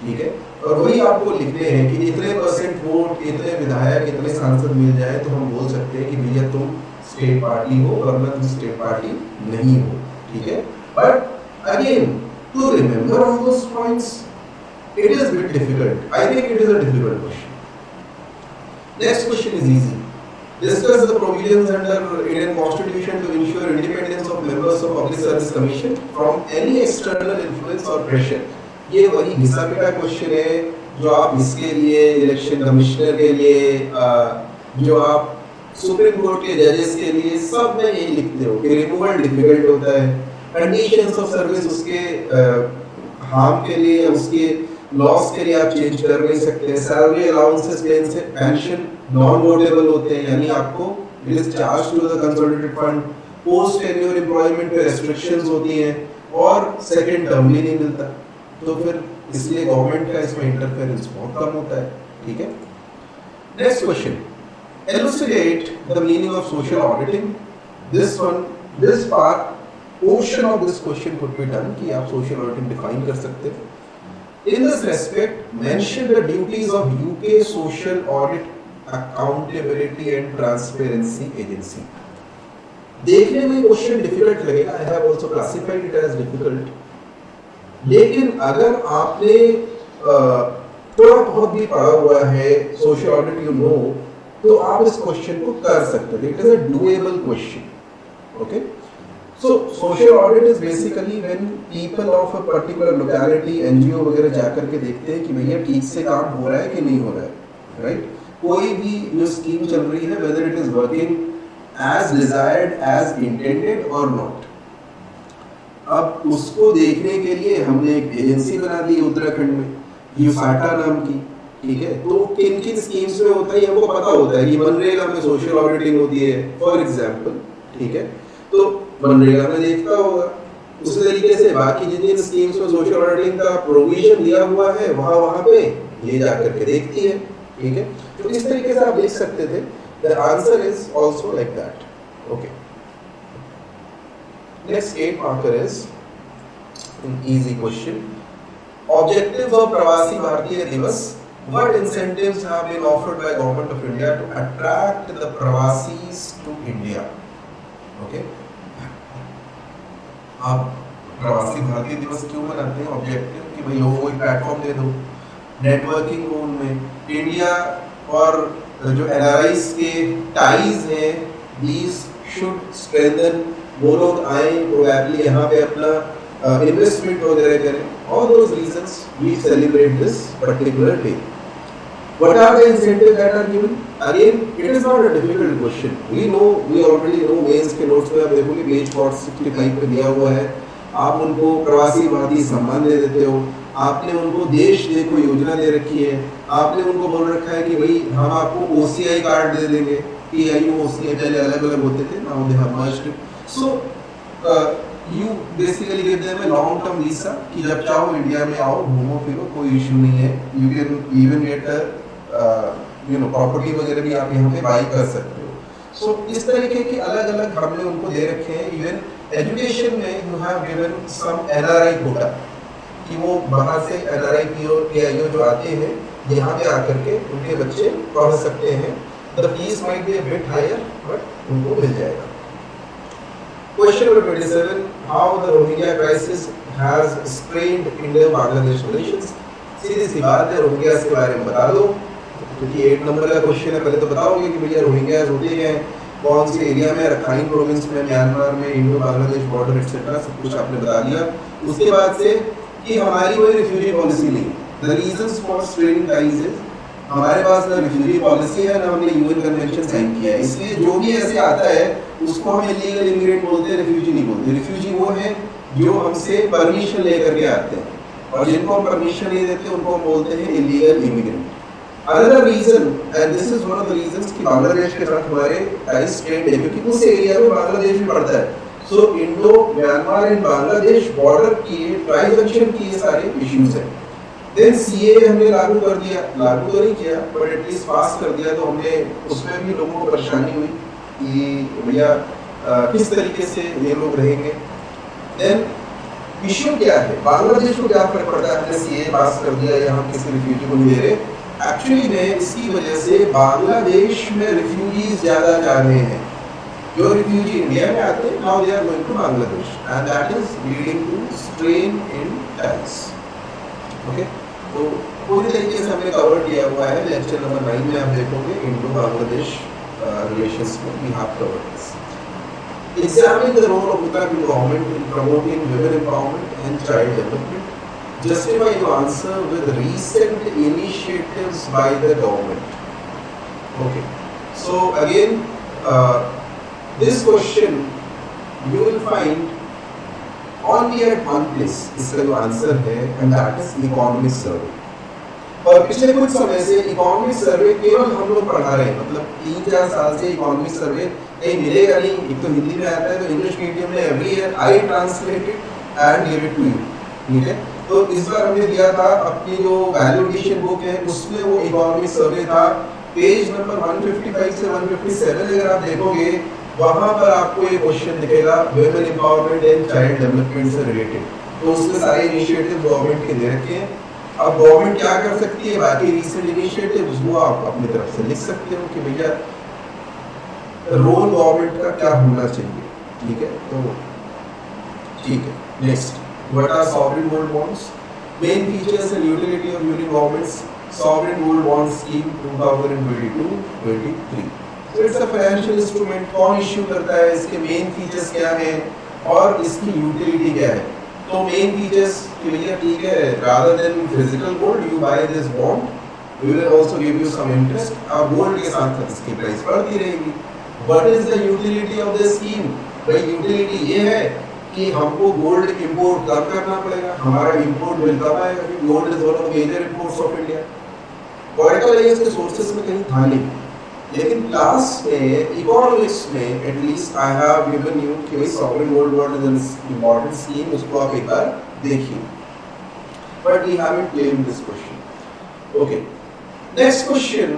[SPEAKER 1] ठीक है, और वही आपको लिखने हैं कि इतने % वोट, इतने विधायक, इतने सांसद मिल जाए तो हम बोल सकते हैं कि भैया तुम स्टेट पार्टी हो, वरना तुम स्टेट पार्टी नहीं हो, ठीक है। But again to remember all those points, it is a bit difficult. I think it is a difficult question. Next question is easy. Discuss the provisions under Indian Constitution to ensure independence of members of Public Service Commission from any external influence or pressure. ये वही घिसा पिटा question है जो आप इसके लिए election commissioner के लिए जो आप सुप्रीम कोर्ट के जजेस के लिए सब में यही लिखते हो कि रिमूवल डिफिकल्ट होता है, कंडीशंस ऑफ सर्विस उसके हार्म के लिए, उसके लॉस के लिए आप चेंज कर नहीं सकते, salary allowances pension non votable होते हैं, यानी आपको it is charge to the consolidated fund, post tenure employment पे रेस्ट्रिक्शंस होती हैं और सेकंड टर्म भी नहीं मिलता, तो फिर इसलिए गवर्नमेंट का इसमें इंटरफेरेंस बहुत कम होता है, ठीक है। Next question, elucidate the meaning of social auditing. This part portion of this question could be done कि आप social auditing define कर सकते हैं. In this respect, mention the duties of UK Social Audit Accountability and Transparency Agency. देखने में question difficult लगेगा, I have also classified it as difficult. लेकिन अगर आपने थोड़ा बहुत भी पढ़ा हुआ है सोशल ऑडिट, यू नो, तो आप इस क्वेश्चन को कर सकते हैं. It is a doable question. Okay, so social audit is basically when people of a particular locality, NGO वगैरह जाकर के देखते हैं कि भैया ठीक से काम हो रहा है कि नहीं हो रहा है, राइट. कोई भी जो स्कीम चल रही है, whether it is working as desired, as intended और नॉट. अब उसको देखने के लिए हमने एक एजेंसी बना दी उत्तराखंड में, यूसाटा नाम की, ठीक है. तो किन किन स्कीम्स में होता है हमको पता होता है कि मनरेगा में सोशल ऑडिटिंग होती है फॉर एग्जांपल, ठीक है. तो मनरेगा में देखता होगा, उसी तरीके से बाकी जिन जिन स्कीम्स में सोशल ऑडिटिंग का प्रोविजन दिया हुआ है वहां पे ये जाकर के देखती है, ठीक है. तो इस तरीके से आप देख सकते थे. The answer is also like that. Okay, next 8 marker is an easy question. Objectives of प्रवासी भारतीय दिवस. What incentives have been offered by Government of India to attract the प्रवासीज to India? Okay. आप प्रवासी भारतीय दिवस क्यों मनाते हैं? ऑब्जेक्टिव कि भाई लोगों को एक प्लेटफॉर्म दे दो, नेटवर्किंग हो उनमें, इंडिया और जो एनआरआईज के टाइज हैं, these should strengthen. वो लोग आए प्रोबेबली यहाँ पे अपना इन्वेस्टमेंट वगैरह करें. All those reasons we celebrate this particular day. What are the incentives that are given? Again, it is not a difficult question. We already know mains के notes पे आप देखोगे पेज 465 पे दिया हुआ है. आप उनको प्रवासी भारतीय सम्मान दे देते हो, आपने उनको देश देखो योजना दे रखी है, आपने उनको बोल रखा है कि भाई हम आपको OCI कार्ड दे देंगे. PIO OCI पहले अलग अलग होते थे, now they have merged. So you basically give them a long term visa कि जब चाहो इंडिया में आओ, घूमो फिरो, कोई इशू नहीं है. You can even get a property वगैरह भी आप यहाँ पे बाई कर सकते हो. सो इस तरीके के अलग अलग हमने उनको दे रखे हैं. इवन एजुकेशन में you have given some NRI quota कि वो बाहर से NRI PIO जो आते हैं यहाँ पे आकर के उनके बच्चे पढ़ सकते हैं. The fees might be a bit higher but उनको मिल जाएगा. Question number 27. How the Rohingya crisis has strained Indo-Bangladesh relations? सीधी सी बात है, रोहिंग्या के बारे में बता दो, क्योंकि 8 नंबर का क्वेश्चन है. पहले तो बताओगे कि भैया रोहिंग्या होते हैं कौन से एरिया में, रखाइन प्रोविंस में, म्यांमार में, इंडो बांग्लादेश बॉर्डर एक्सेट्रा, सब कुछ आपने बता दिया. उसके बाद से कि हमारी कोई रिफ्यूजी पॉलिसी नहीं. The reasons for straining ties is हमारे पास ना रिफ्यूजी पॉलिसी है, ना हमने यूएन कन्वेंशन साइन किया है. इसलिए जो भी ऐसे आता है उसको हम इलीगल इमिग्रेंट बोलते हैं, रिफ्यूजी नहीं बोलते. रिफ्यूजी वो है जो हमसे परमिशन लेकर के आते हैं, और जिनको हम परमिशन नहीं देते उनको हम बोलते हैं illegal immigrant. Another reason, and this is one of the reasons कि बांग्लादेश के साथ हमारे टाइज स्ट्रेंड है, क्योंकि उस एरिया में बांग्लादेश भी पड़ता है. So Indo Myanmar and Bangladesh border की ट्रांजैक्शन की ये सारे इश्यूज हैं. देन सीए हमने लागू कर दिया, लागू तो नहीं किया बट एटलीस्ट पास कर दिया. तो हमने उसमें भी लोगों को परेशानी हुई कि भैया किस तरीके से ये लोग रहेंगे. देन इश्यू क्या है, बांग्लादेश को क्या फर्क पड़ता है, हमने सीए पास कर दिया या हम किसी रिफ्यूजी को नहीं दे रहे. एक्चुअली में इसकी वजह से बांग्लादेश में रिफ्यूजीज ज्यादा जा रहे हैं. जो रिफ्यूजी इंडिया में आते हैं, now they are going to Bangladesh and that is leading to strain in ties. Okay, तो पूरी तरीके से हमने कवर किया हुआ है. लेक्चर नंबर 9 में आप देखोगे इंडो बांग्लादेश relations में we have covered this. Examine the role of Uttarakhand government in promoting women empowerment and child development. Justify your answer with recent initiatives by the government. Okay. So again, this question you will find only at one place, इसका जो answer है and that is economic survey. और पिछले कुछ समय से economic survey केवल हम लोग पढ़ा रहे हैं, मतलब 3-4 साल से इकोनॉमिक सर्वे कहीं मिलेगा नहीं। एक तो हिंदी में आता है, तो इंग्लिश मीडियम में every year I translate it and give it to you, ठीक है। तो इस बार हमने दिया था अपनी जो वैल्यू एडिशन बुक है उसमें वो इकोनॉमिक सर्वे था, पेज नंबर 155 से 157 अगर आप देखोगे वहां पर आपको ये क्वेश्चन दिखेगा women empowerment and child development से रिलेटेड। तो उसमें सारे इनिशिएटिव गवर्नमेंट के दे रखे हैं। अब गवर्नमेंट क्या कर सकती है, बाकी रीसेंट इनिशिएटिव्स वो आप अपनी तरफ से लिख सकते हो कि भैया रोल गवर्नमेंट का क्या होना चाहिए, ठीक है। तो ठीक है, next, what are sovereign gold bonds, main features and utility of union government's sovereign gold bond scheme 2022-23। It's a financial instrument, कौन इश्यू करता है, इसके मेन फीचर्स क्या हैं और इसकी यूटिलिटी क्या है। तो मेन फीचर्स कि भैया ठीक है, rather than physical gold you buy this bond, we will also give you some interest, और गोल्ड के साथ साथ इसकी प्राइस बढ़ती रहेगी। What is the utility of the scheme, भाई यूटिलिटी ये है कि हमको गोल्ड इंपोर्ट कम करना पड़ेगा, हमारा इंपोर्ट बिल कम आएगा क्योंकि gold is one of the major imports of India. Political है इसके सोर्सेस में कहीं था नहीं, लेकिन क्लास में इकोनॉमिक्स में at least I have given you कि भाई sovereign gold bond is an important scheme, उसको आप एक बार देखिए। But we haven't claimed this question. Okay, next question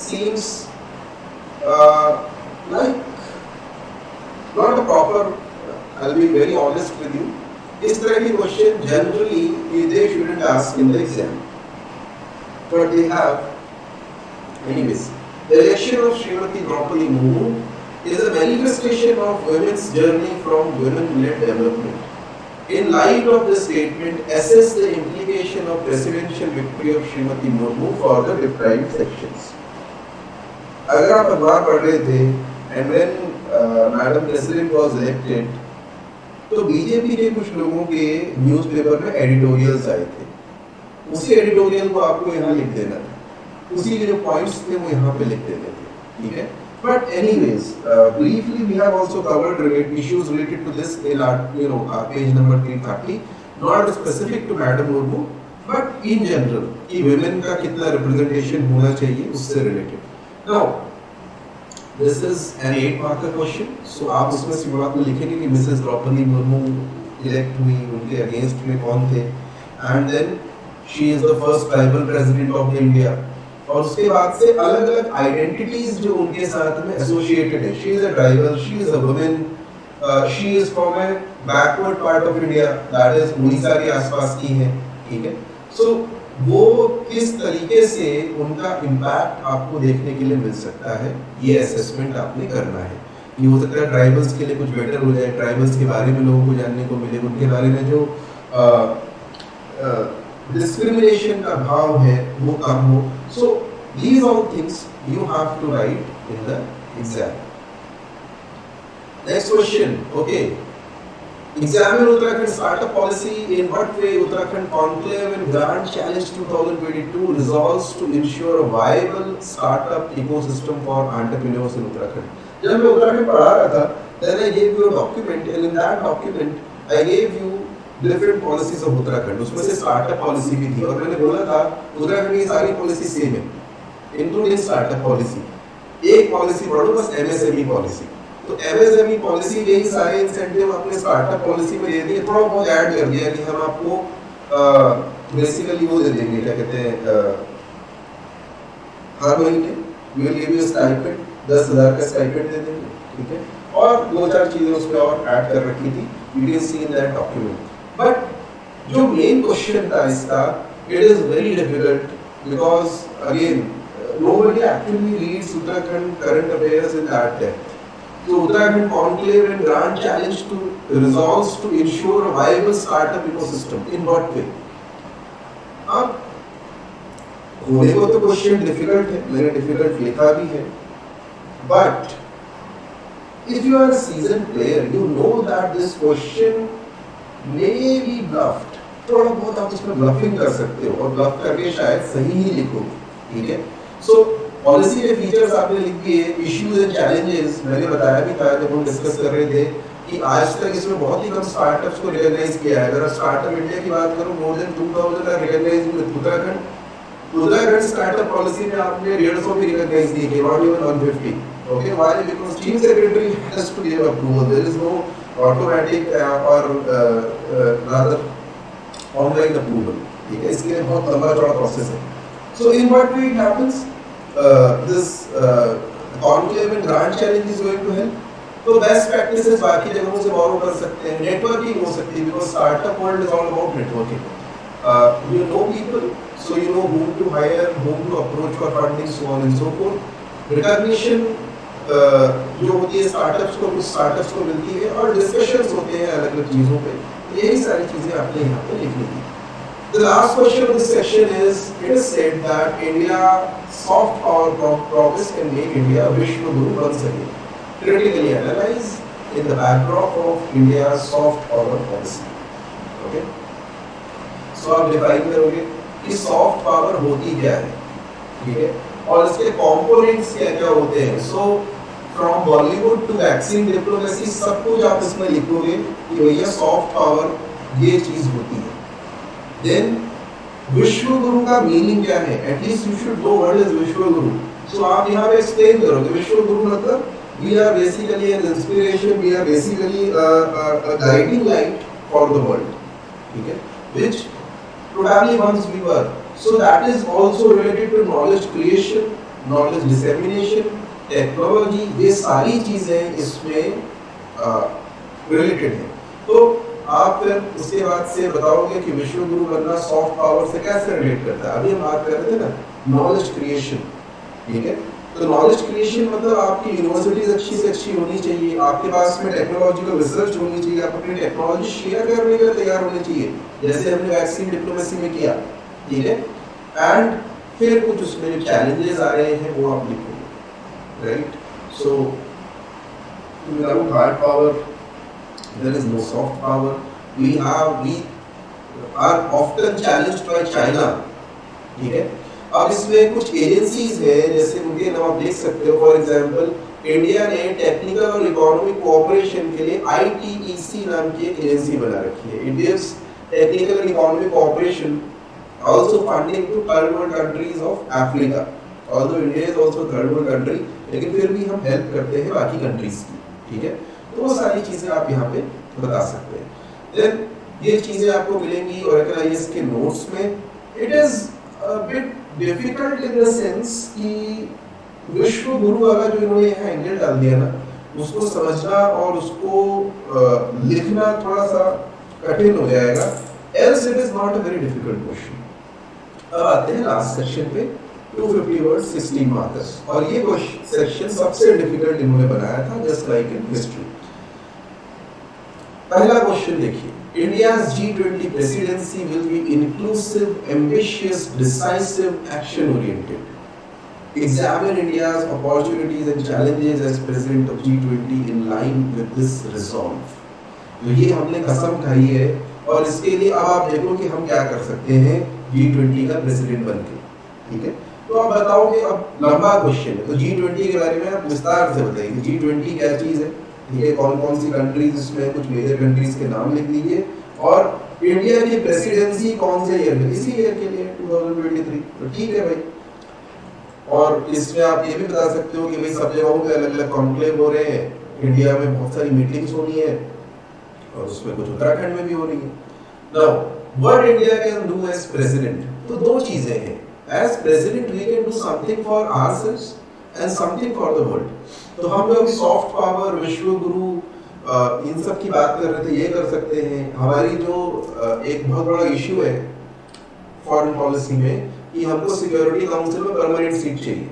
[SPEAKER 1] seems like not a proper, I'll be very honest with you, इस तरह के question generally they shouldn't ask in the exam, but they have anyways. The election of Srimati Draupadi Murmu is a manifestation of women's journey from women-led development. In light of this statement, assess the implication of presidential victory of Srimati Murmu for the deprived sections. अगर आप अखबार पढ़ रहे थे and when Madam President was elected, तो BJP के कुछ लोगों के न्यूज़पेपर में एडिटोरियल्स आए थे, उसी एडिटोरियल को आपको यहाँ लिख देना था, उसी के जो पॉइंट्स थे वो यहाँ पे लिख देते थे, ठीक है। But anyways, briefly we have also covered issues related to this in our page number 330, not specific to Madam Murmu, but in general कि women का कितना representation होना चाहिए उससे related. Now, this is an 8-marker question, so आप उसमें शुरुआत में लिखेंगे कि मिसेस द्रौपदी मुर्मू इलेक्ट हुई, उनके अगेंस्ट में कौन थे, and then she is the first tribal president of India, और उसके बाद से अलग अलग आइडेंटिटीज जो उनके साथ में एसोसिएटेड है, she is a tribal, she is a women, she is from A backward part of India, that is Orissa के आसपास की है, ठीक है। सो वो किस तरीके से उनका इम्पैक्ट आपको देखने के लिए मिल सकता है, ये असेसमेंट आपने करना है। ये हो सकता है ट्राइबल्स के लिए कुछ बेटर हो जाए, ट्राइबल्स के बारे में लोगों को जानने को मिले, उनके बारे में जो डिस्क्रिमिनेशन का भाव है वो कम हो। सो these all things you have to write in the exam. Next question, okay. Examine Uttarakhand startup policy. In what way Uttarakhand Conclave and Grand Challenge 2022 resolves to ensure a viable startup ecosystem for entrepreneurs in Uttarakhand. जब मैं उत्तराखंड पढ़ा रहा था, then I gave you a document, and in that document I gave you different policies of Uttarakhand. उसमें से startup policy भी थी, और मैंने बोला था उत्तराखंड की सारी policy same है, including startup policy. एक policy पढ़ो बस, MSME policy. तो MSME पॉलिसी के ही सारे इंसेंटिव अपने स्टार्टअप पॉलिसी में दे दिए, थोड़ा बहुत ऐड कर दिया कि हम आपको बेसिकली वो दे देंगे, क्या कहते हैं, हर महीने we will give you a stipend, 10,000 का स्टाइपेंड दे देंगे, ठीक है। और 2-4 चीजें उस पर और ऐड कर रखी थी, you can see in that document. But जो मेन क्वेश्चन था इसका, it is very difficult because again nobody actually reads Uttarakhand current affairs in that depth. So Uttarakhand Conclave and Grand Challenge to resolves to ensure a viable startup ecosystem. In what way? अब होने को तो question difficult है, मैंने difficult लिखा भी है, but if you are a seasoned player, you know that this question may be bluffed. थोड़ा बहुत आप उसमें ब्लफिंग कर सकते हो और ब्लफ करके शायद सही ही लिखो, ठीक है। So पॉलिसी के फीचर्स आपने लिख दिए, इश्यूज एंड चैलेंजेस मैंने बताया भी था जब हम डिस्कस कर रहे थे कि आज तक इसमें बहुत ही कम स्टार्टअप्स को रिकॉग्नाइज किया है। अगर स्टार्टअप इंडिया की बात करूं, more than 2000 are recognised in Uttarakhand startup policy में आपने 150 भी रिकॉग्नाइज नहीं किया, not even 150। Okay, why? Because chief secretary has to give approval, there is no automatic और रादर ऑनलाइन अप्रूवल। ठीक है, इसके लिए बहुत लंबा चौड़ा प्रोसेस है। So in what way it happens, this conclave and grant challenge is going to help. तो बेस्ट प्रैक्टिसेस बाकी जगहों से बोरो कर सकते हैं, नेटवर्किंग हो सकती है, because startup world is all about networking. You know people, so you know whom to hire, whom to approach for funding, so on and so forth। Recognition जो होती है स्टार्टअप्स को, कुछ स्टार्टअप्स को मिलती है, और डिस्कशंस होते हैं अलग अलग चीज़ों पे। यही सारी चीज़ें आपने यहाँ पे लिखनी थी। The last question of this section is, it is said that India soft power promise can make India a Vishwa Guru once again. Critically analyze in the backdrop of India's soft power policy. Okay? So आप define करोगे कि soft power होती क्या है, ठीक है, और इसके कंपोनेंट्स क्या क्या होते हैं। So from Bollywood to vaccine diplomacy सब कुछ आप इसमें लिखोगे कि भैया सॉफ्ट पावर ये चीज होती है। देन विश्व गुरु का मीनिंग क्या है, at least you should know what is विश्व गुरु। सो आप यहाँ पे एक्सप्लेन करोगे विश्व गुरु मतलब we are basically an inspiration, we are basically a guiding light for the world, ठीक है, which probably once we were. So that is also related to knowledge creation, knowledge dissemination, technology, ये सारी चीजें इसमें related हैं। तो आप फिर उसके बाद से बताओगे कि विश्व गुरु बनना सॉफ्ट पावर से कैसे रिलेट करता है। अभी हम बात कर रहे थे ना नॉलेज क्रिएशन, ठीक है, तो नॉलेज क्रिएशन मतलब आपकी यूनिवर्सिटीज अच्छी से अच्छी होनी चाहिए, आपके पास में टेक्नोलॉजिकल रिसर्च होनी चाहिए, आप अपनी टेक्नोलॉजी शेयर करने के लिए तैयार होने चाहिए, जैसे हमने वैक्सीन डिप्लोमेसी में किया, ठीक है। एंड फिर कुछ उसमें जो चैलेंजेस आ रहे हैं वो आप लिखोगे, right. So without hard power there is no soft power. We are often challenged by China, ठीक है। अब इसमें कुछ एजेंसीज है, जैसे उनके नाम आप देख सकते हो। फॉर एग्जांपल इंडिया ने टेक्निकल और इकोनॉमिक कोऑपरेशन के लिए ITEC नाम की एक एजेंसी बना रखी है, India's technical and economic cooperation, also funding to third world countries of Africa. Although India is also third world country, लेकिन फिर भी हम हेल्प करते हैं बाकी कंट्रीज की, ठीक है। तो वो सारी चीजें आप यहाँ पे बता सकते हैं। देन ये चीजें आपको मिलेंगी ओरेकल IAS के नोट्स में। It is a bit difficult in the sense कि विश्व गुरु वाला जो इन्होंने यहाँ एंगल डाल दिया ना, उसको समझना और उसको लिखना थोड़ा सा कठिन हो जाएगा, else it is not a very difficult question। अब आते हैं लास्ट सेक्शन पे, 250 वर्ड्स 16 मार्कर्स, और ये सेक्शन सबसे डिफिकल्ट इन्होंने बनाया था, जस्ट लाइक इन हिस्ट्री। पहला क्वेश्चन देखिए, India's G20 presidency will be inclusive, ambitious, decisive, action-oriented. Examine India's opportunities and challenges as president of G20 in line with this resolve. तो ये हमने कसम खाई है, और इसके लिए अब आप देखो कि हम क्या कर सकते हैं G20 का प्रेसिडेंट बनके, ठीक है। तो आप बताओगे, अब लंबा क्वेश्चन है, तो G20 के बारे में आप विस्तार से बताइए G20 क्या चीज़ है, ठीक है, कौन कौन सी कंट्रीज इसमें, कुछ मेजर कंट्रीज के नाम लिख दीजिए, और इंडिया की प्रेसिडेंसी कौन से ईयर में, इसी ईयर के लिए 2023, तो ठीक है भाई। और इसमें आप ये भी बता सकते हो कि भाई सब जगहों पे अलग अलग कॉन्क्लेव हो रहे हैं, इंडिया में बहुत सारी मीटिंग्स होनी है, और उसमें कुछ उत्तराखंड में भी हो रही है। Now what India can do as president, तो दो चीजें हैं, as president we can do something for ourselves and something for the world. तो हम लोग सॉफ्ट पावर, विश्व गुरु, इन सब की बात कर रहे थे, ये कर सकते हैं। हमारी जो एक बहुत बड़ा इश्यू है फॉरेन पॉलिसी में कि हमको सिक्योरिटी काउंसिल में परमानेंट सीट चाहिए,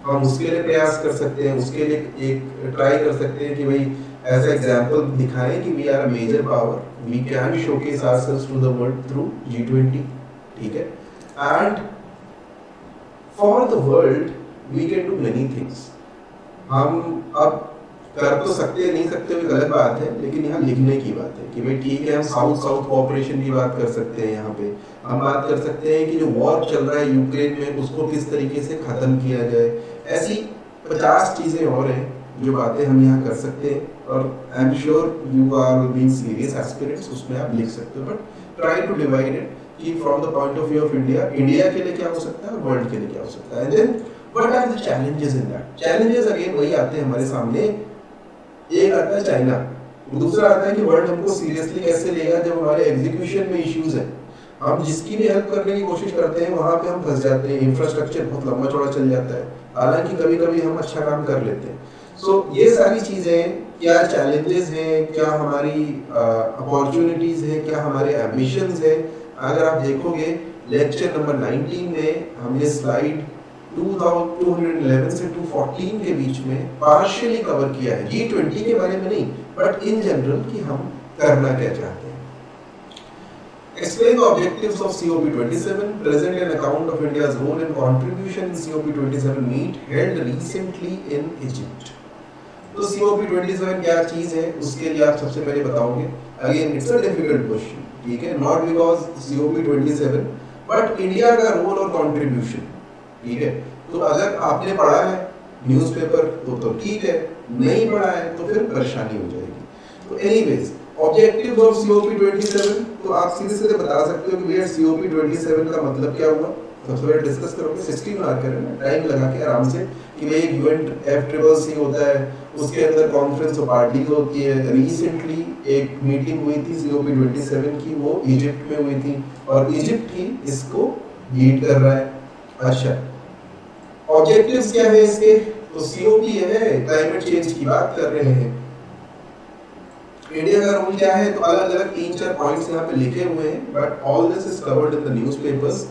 [SPEAKER 1] हम उसके लिए प्रयास कर सकते हैं, उसके लिए एक ट्राई कर सकते हैं कि भाई ऐसा एग्जांपल दिखाएं कि we are a major power, we can showcase ourselves to the world through G20, ठीक है। And for the world we can do many things. हम अब कर तो सकते नहीं सकते भी गलत बात है, लेकिन यहाँ लिखने की बात है कि भाई ठीक है हम साउथ साउथ कोऑपरेशन की बात कर सकते हैं, यहाँ पे हम बात कर सकते हैं कि जो वॉर चल रहा है यूक्रेन में उसको किस तरीके से खत्म किया जाए। ऐसी 50 चीजें और हैं जो बातें हम यहाँ कर सकते हैं, और I am sure you are being serious aspirants, उसमें आप लिख सकते हो, but try to divide it कि from the point of view of India, India के लिए क्या हो सकता है और वर्ल्ड के लिए क्या हो सकता है, and then what are the challenges in that. Challenges again वही आते हैं हमारे सामने, एक आता है चाइना, दूसरा आता है कि वर्ल्ड हमको सीरियसली कैसे लेगा जब हमारे एग्जीक्यूशन में इश्यूज है। हम जिसकी भी हेल्प करने की कोशिश करते हैं वहां पे हम फंस जाते हैं, इंफ्रास्ट्रक्चर बहुत लंबा चौड़ा चल जाता है, हालांकि कभी कभी हम अच्छा काम कर लेते हैं। सो ये सारी चीजें क्या चैलेंजेस हैं, क्या हमारी अपॉर्चुनिटीज हैं, क्या हमारे एम्बिशंस हैं। अगर आप देखोगे लेक्चर नंबर 19 में हमने स्लाइड 211 से 214 के बीच में पार्शियली कवर किया है, G20 के बारे में नहीं बट इन जनरल कि हम करना क्या चाहते हैं। Explain the objectives of COP27, present an account of India's role and contribution in COP27 meet held recently in Egypt। तो COP27 क्या चीज है उसके लिए आप सबसे पहले बताओगे। Again it's a difficult question, ठीक है, not because COP27 but India का रोल और कंट्रीब्यूशन, ठीक है। तो अगर आपने पढ़ा है न्यूज़पेपर तो ठीक है, नहीं पढ़ा है तो फिर परेशानी हो जाएगी। तो एनीवेज ऑब्जेक्टिव्स ऑफ COP27, तो आप सीधे सीधे बता सकते हो कि भैया COP27 का मतलब क्या हुआ। सबसे पहले डिस्कस करोगे 16 मार्क करेंगे टाइम लगा के आराम से कि भाई एक UNFCCC होता है, उसके अंदर कॉन्फ्रेंस ऑफ पार्टीज होती है। रिसेंटली एक मीटिंग हुई थी COP27 की, वो इजिप्ट में हुई थी और इजिप्ट ही इसको लीड कर रहा है। अच्छा, ऑब्जेक्टिव्स क्या है इसके, तो COP है, क्लाइमेट चेंज की बात कर रहे हैं। इंडिया का रोल क्या है, तो अलग अलग 3-4 पॉइंट्स यहाँ पे लिखे हुए हैं, but all this is covered in the newspapers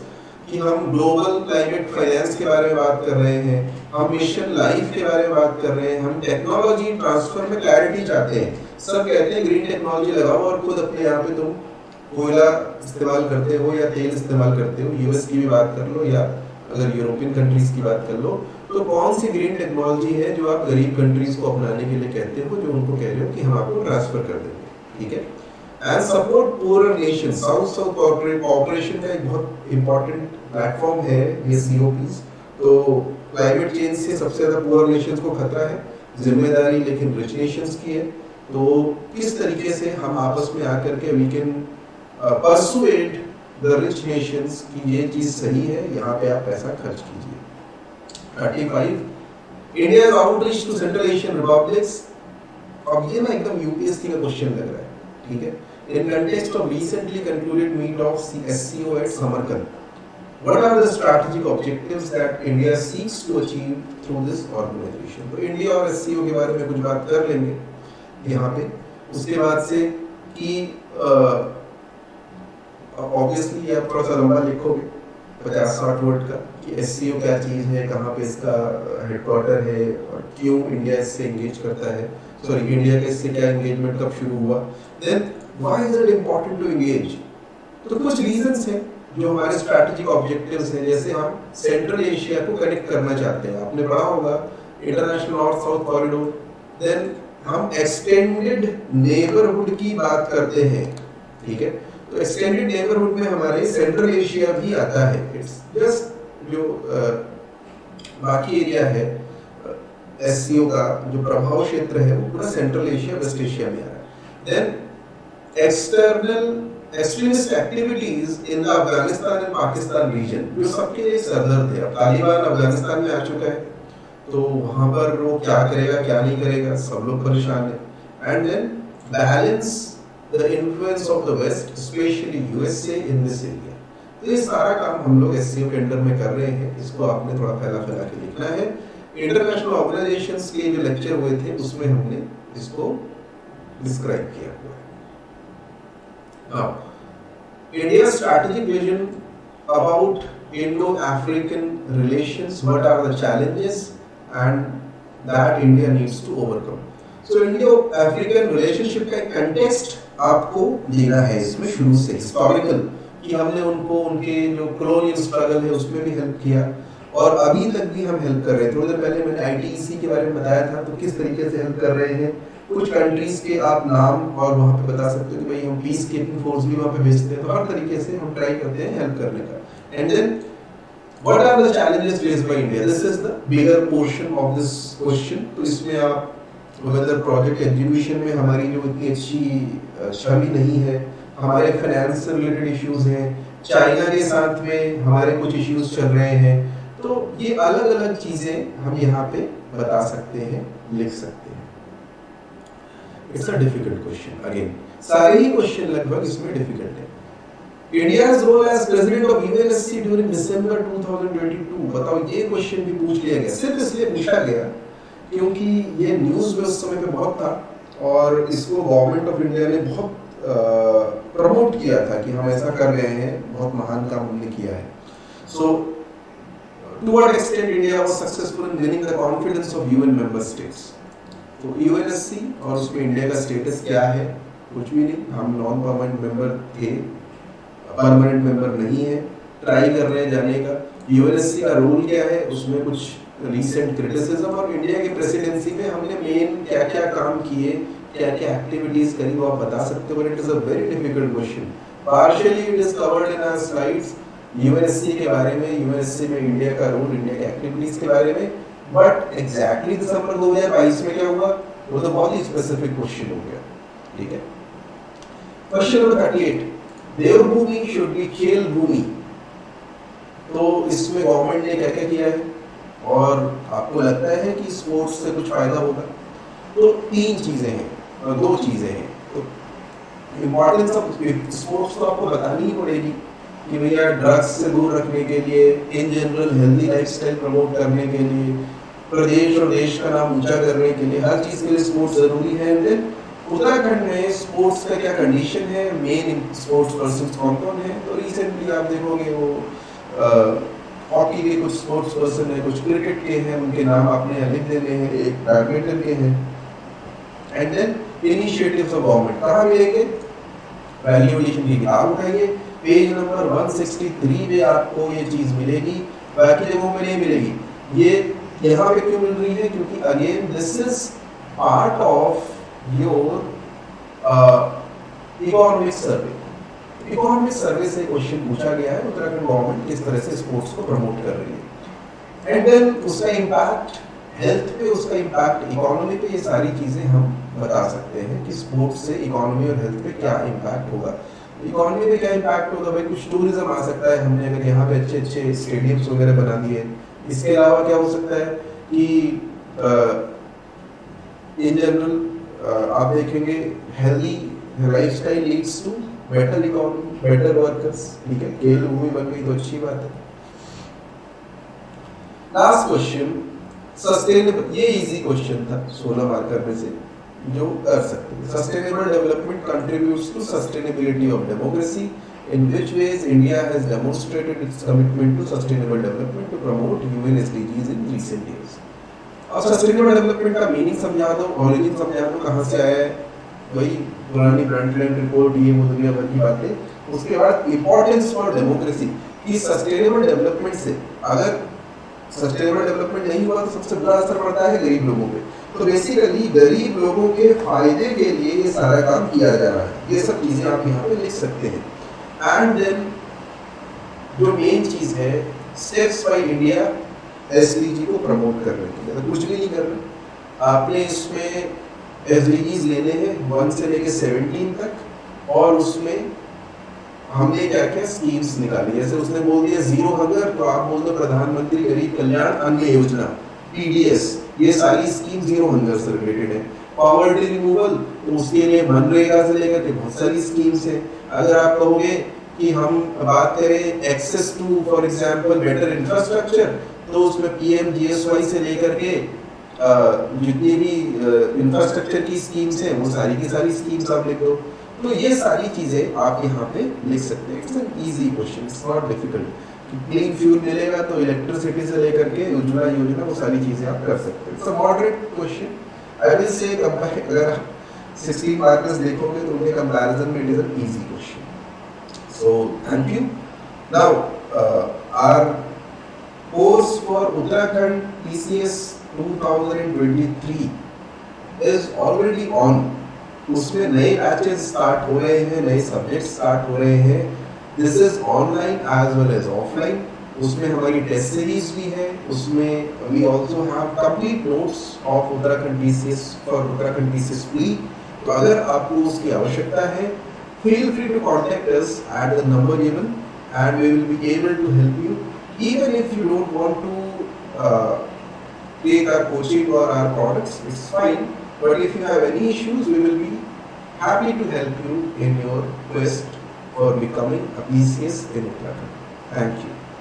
[SPEAKER 1] कि हम ग्लोबल क्लाइमेट फाइनेंस के बारे में बात कर रहे हैं, हम मिशन लाइफ के बारे में बात कर रहे हैं, हम टेक्नोलॉजी ट्रांसफर में क्लैरिटी चाहते हैं। सब कहते हैं ग्रीन टेक्नोलॉजी लगाओ और खुद अपने यहाँ पे तुम कोयला इस्तेमाल करते हो या तेल इस्तेमाल करते हो। यूएस की भी बात कर लो या अगर यूरोपियन कंट्रीज की बात कर लो, तो कौन सी ग्रीन टेक्नोलॉजी है जो आप गरीब कंट्रीज को अपनाने के लिए कहते हो, जो उनको कह रहे हो कि हम आपको ट्रांसफर कर देंगे, ठीक है। And support poor nation, south south cooperation का एक बहुत इंपॉर्टेंट प्लेटफॉर्म है ये COPs। तो क्लाइमेट चेंज से सबसे ज्यादा पुअर नेशंस को खतरा है, जिम्मेदारी लेकिन रिच नेशंस की है। तो किस तरीके से हम आपस में आकर के we can persuade the rich nations की ये चीज सही है, यहाँ पे आप पैसा खर्च कीजिए। 35 India's outreach to Central Asian Republics। अब ये ना एकदम UPSC का क्वेश्चन लग रहा है, ठीक है। In context of recently concluded meet of SCO at Samarkand, what are the strategic objectives that India seeks to achieve through this organization? तो इंडिया और SCO के बारे में कुछ बात कर लेंगे यहाँ पे। उसके बाद से कि ऑब्वियसली आप थोड़ा सा लंबा लिखोगे 50-60 वर्ड का कि SCO क्या चीज़ है, कहाँ पे इसका हेडक्वार्टर है और क्यों इंडिया इससे एंगेज करता है, सॉरी इंडिया का इससे क्या एंगेजमेंट कब शुरू हुआ, then why is it important to engage. तो कुछ रीजंस हैं जो हमारे स्ट्रैटेजिक ऑब्जेक्टिव्स हैं। जैसे हम सेंट्रल एशिया को कनेक्ट करना चाहते हैं, आपने पढ़ा होगा international north south corridor. Then हम एक्सटेंडेड नेबरहुड की बात करते हैं, ठीक है। तो एक्सटेंडेड नेबरहुड में हमारे सेंट्रल एशिया भी आता है। इट्स जस्ट जो बाकी एरिया है SCO का जो प्रभाव क्षेत्र है वो पूरा सेंट्रल एशिया वेस्ट एशिया में आ रहा है। Then external extremist activities in the Afghanistan and Pakistan region, जो सबके लिए सरदर्द है। अब तालिबान अफगानिस्तान में आ चुका है, तो वहां पर वो क्या करेगा क्या नहीं करेगा, सब लोग परेशान है। And then balance the influence of the west especially USA in this area. तो ये सारा काम हम लोग SCO के अंडर में कर रहे हैं, इसको आपने थोड़ा फैला फैला के लिखना है। इंटरनेशनल ऑर्गेनाइजेशंस के जो लेक्चर हुए थे उसमें हमने इसको डिस्क्राइब किया हुआ है। Now, India's strategic vision about Indo-African relations, what are the challenges and that India needs to overcome. So Indo-African relationship का context आपको देना है इसमें शुरू से, historical, कि हमने उनको उनके जो colonial struggle है उसमें भी हेल्प किया, और अभी तक भी हम हेल्प कर रहे हैं। थोड़ी देर पहले मैंने ITEC के बारे में बताया था, तो किस तरीके से हेल्प कर रहे हैं। कुछ कंट्रीज के आप नाम और वहाँ पे बता सकते हो कि भाई हम पीस कीपिंग फोर्स भी वहाँ पे भेजते हैं, तो हर तरीके से हम ट्राई करते हैं हेल्प करने का। And then what are the challenges faced by India, this is the bigger portion of this question. तो इसमें आप वेदर प्रोजेक्ट एग्जीक्यूशन में हमारी जो इतनी अच्छी छवि नहीं है, हमारे फाइनेंस से रिलेटेड इश्यूज हैं, चाइना के साथ में हमारे कुछ इश्यूज चल रहे हैं, तो ये अलग अलग चीजें हम यहाँ पे बता सकते हैं, लिख सकते हैं। It's a difficult question, again सारे ही क्वेश्चन लगभग इसमें डिफिकल्ट है। India's role as president of UNSC during December 2022, बताओ ये क्वेश्चन भी पूछ लिया गया, सिर्फ इसलिए पूछा गया क्योंकि ये न्यूज में उस समय पे बहुत था और इसको गवर्नमेंट ऑफ इंडिया ने बहुत प्रमोट किया था कि हम ऐसा कर रहे हैं, बहुत महान काम हमने किया है। सो to what extent India was successful in winning the confidence of UN member states? तो UNSC और उसमें इंडिया का स्टेटस क्या है? कुछ भी नहीं, हम नॉन परमानेंट मेंबर थे, परमानेंट मेंबर नहीं है, ट्राई कर रहे हैं जाने का। UNSC का रोल क्या है, उसमें कुछ रिसेंट क्रिटिसिज्म, और इंडिया की प्रेसिडेंसी में हमने मेन क्या क्या काम किए, क्या क्या एक्टिविटीज करी, वो आप बता सकते हो। It is a very difficult question, partially it is covered in our slides UNSC के बारे में, यूएनएससी में इंडिया का रोल, इंडिया की एक्टिविटीज के बारे में, बट एग्जैक्टली दिसंबर 2022 में क्या हुआ वो तो बहुत ही स्पेसिफिक क्वेश्चन हो गया। ठीक है, क्वेश्चन नंबर 38, देवभूमि शुड बी खेल भूमि, तो इसमें गवर्नमेंट ने क्या क्या किया है और आपको लगता है कि स्पोर्ट्स से कुछ फायदा होगा? तो तीन चीजें हैं, दो चीजें हैं। तो इम्पोर्टेंस ऑफ स्पोर्ट्स तो आपको बतानी ही पड़ेगी कि भैया ड्रग्स से दूर रखने के लिए, in general healthy lifestyle promote करने के लिए, प्रदेश और देश का नाम ऊंचा करने के लिए, हर चीज के लिए स्पोर्ट्स जरूरी है। एंड देन उत्तराखंड में स्पोर्ट्स का क्या कंडीशन है, मेन स्पोर्ट्स पर्सन कौन कौन है? तो रिसेंटली आप देखोगे वो हॉकी के कुछ स्पोर्ट्स पर्सन है, कुछ क्रिकेट के हैं, उनके नाम आपने लिख देने हैं, एक बैडमिंटन के हैं। And then initiatives of government कहाँ मिलेंगे? वैल्यू एडिशन की किताब उठाइए, पेज नंबर 163 पे आपको ये चीज मिलेगी, बाकी जगहों पे नहीं मिलेगी। ये यहाँ पे क्यों मिल रही है? क्योंकि again this is part of your economic survey. Economic survey से क्वेश्चन पूछा गया है, उत्तराखंड गवर्नमेंट किस तरह से स्पोर्ट्स को प्रमोट कर रही है, एंड देन उसका इम्पैक्ट हेल्थ पे, उसका इम्पैक्ट इकोनॉमी पे, ये सारी चीजें हम बता सकते हैं कि स्पोर्ट्स से इकोनॉमी और हेल्थ पे क्या इम्पैक्ट होगा। इकोनॉमी पे क्या इम्पैक्ट होगा? भाई कुछ टूरिज्म आ सकता है, हमने अगर यहाँ पे अच्छे अच्छे स्टेडियम्स वगैरह बना दिए। इसके अलावा क्या हो सकता है कि इन जनरल आप देखेंगे healthy lifestyle leads to better economy, better workers. ठीक है, खेल भूमि बन गई तो अच्छी बात है। लास्ट क्वेश्चन सस्टेनेबल, ये इजी क्वेश्चन था 16 मार्कर में से जो कर सकते हैं। Sustainable development contributes to sustainability of democracy, in which ways India has demonstrated its commitment to sustainable development to promote UN SDGs in recent years। अब sustainable development का मीनिंग समझा दो, ओरिजिन समझा दो, कहाँ से आया है, वही पुरानी ब्रंटलैंड रिपोर्ट, ये वो दुनिया भर की बातें। उसके बाद इंपॉर्टेंस फॉर डेमोक्रेसी, कि सस्टेनेबल डेवलपमेंट से अगर सस्टेनेबल डेवलपमेंट नहीं हुआ तो सबसे बड़ा असर पड़ता है गरीब लोगों पे। तो बेसिकली गरीब लोगों के फायदे के लिए ये सारा काम किया जा रहा है। ये सब चीजें आप यहाँ पे लिख सकते हैं। एंड देन जो मेन चीज है, स्टेप्स बाय इंडिया एसडीजी को प्रमोट करने के लिए, तो कुछ भी नहीं करना आपने, इसमें एसडीजीज लेने हैं 1 से लेके 17 तक, और उसमें हमने क्या क्या स्कीम्स निकाली। जैसे उसने बोल दिया जीरो हंगर, तो आप बोल दो प्रधानमंत्री गरीब कल्याण अन्न योजना, पीडीएस, ये सारी स्कीम जीरो हंगर से रिलेटेड है। पॉवर्टी रिमूवल, तो उसके लिए मनरेगा से लेकर के बहुत सारी स्कीम्स है। अगर आप कहोगे कि हम बात करें access to for example better infrastructure, तो उसमें पीएमजीएसवाई से लेकर के जितनी भी इंफ्रास्ट्रक्चर की स्कीम्स हैं वो सारी की सारी स्कीम्स आप लिख दो। तो ये सारी चीजें आप यहाँ पे लिख सकते हैं। It's an easy question, it's not difficult. Clean fuel मिलेगा तो इलेक्ट्रिसिटी से लेकर के उज्ज्वला योजना, वो सारी चीजें आप कर सकते हैं। It's a moderate question. I will say अगर 16 मार्कर्स देखोगे तो उनके कंपैरिजन में it is an easy question. So thank you. Now our course for Uttarakhand TCS 2023 is already on. उसमें नए बैचेस स्टार्ट हो रहे हैं, नए सब्जेक्ट स्टार्ट हो रहे हैं. This is online as well as offline. उसमें हमारी टेस्ट सीरीज भी है. उसमें we also have complete notes of Uttarakhand TCS for Uttarakhand TCS pre. तो अगर आपको उसकी आवश्यकता है, feel free to contact us at the number given and we will be able to help you. Even if you don't want to take our coaching or our products, it's fine. But if you have any issues, we will be happy to help you in your quest for becoming a PCS in Uttarakhand. Thank you.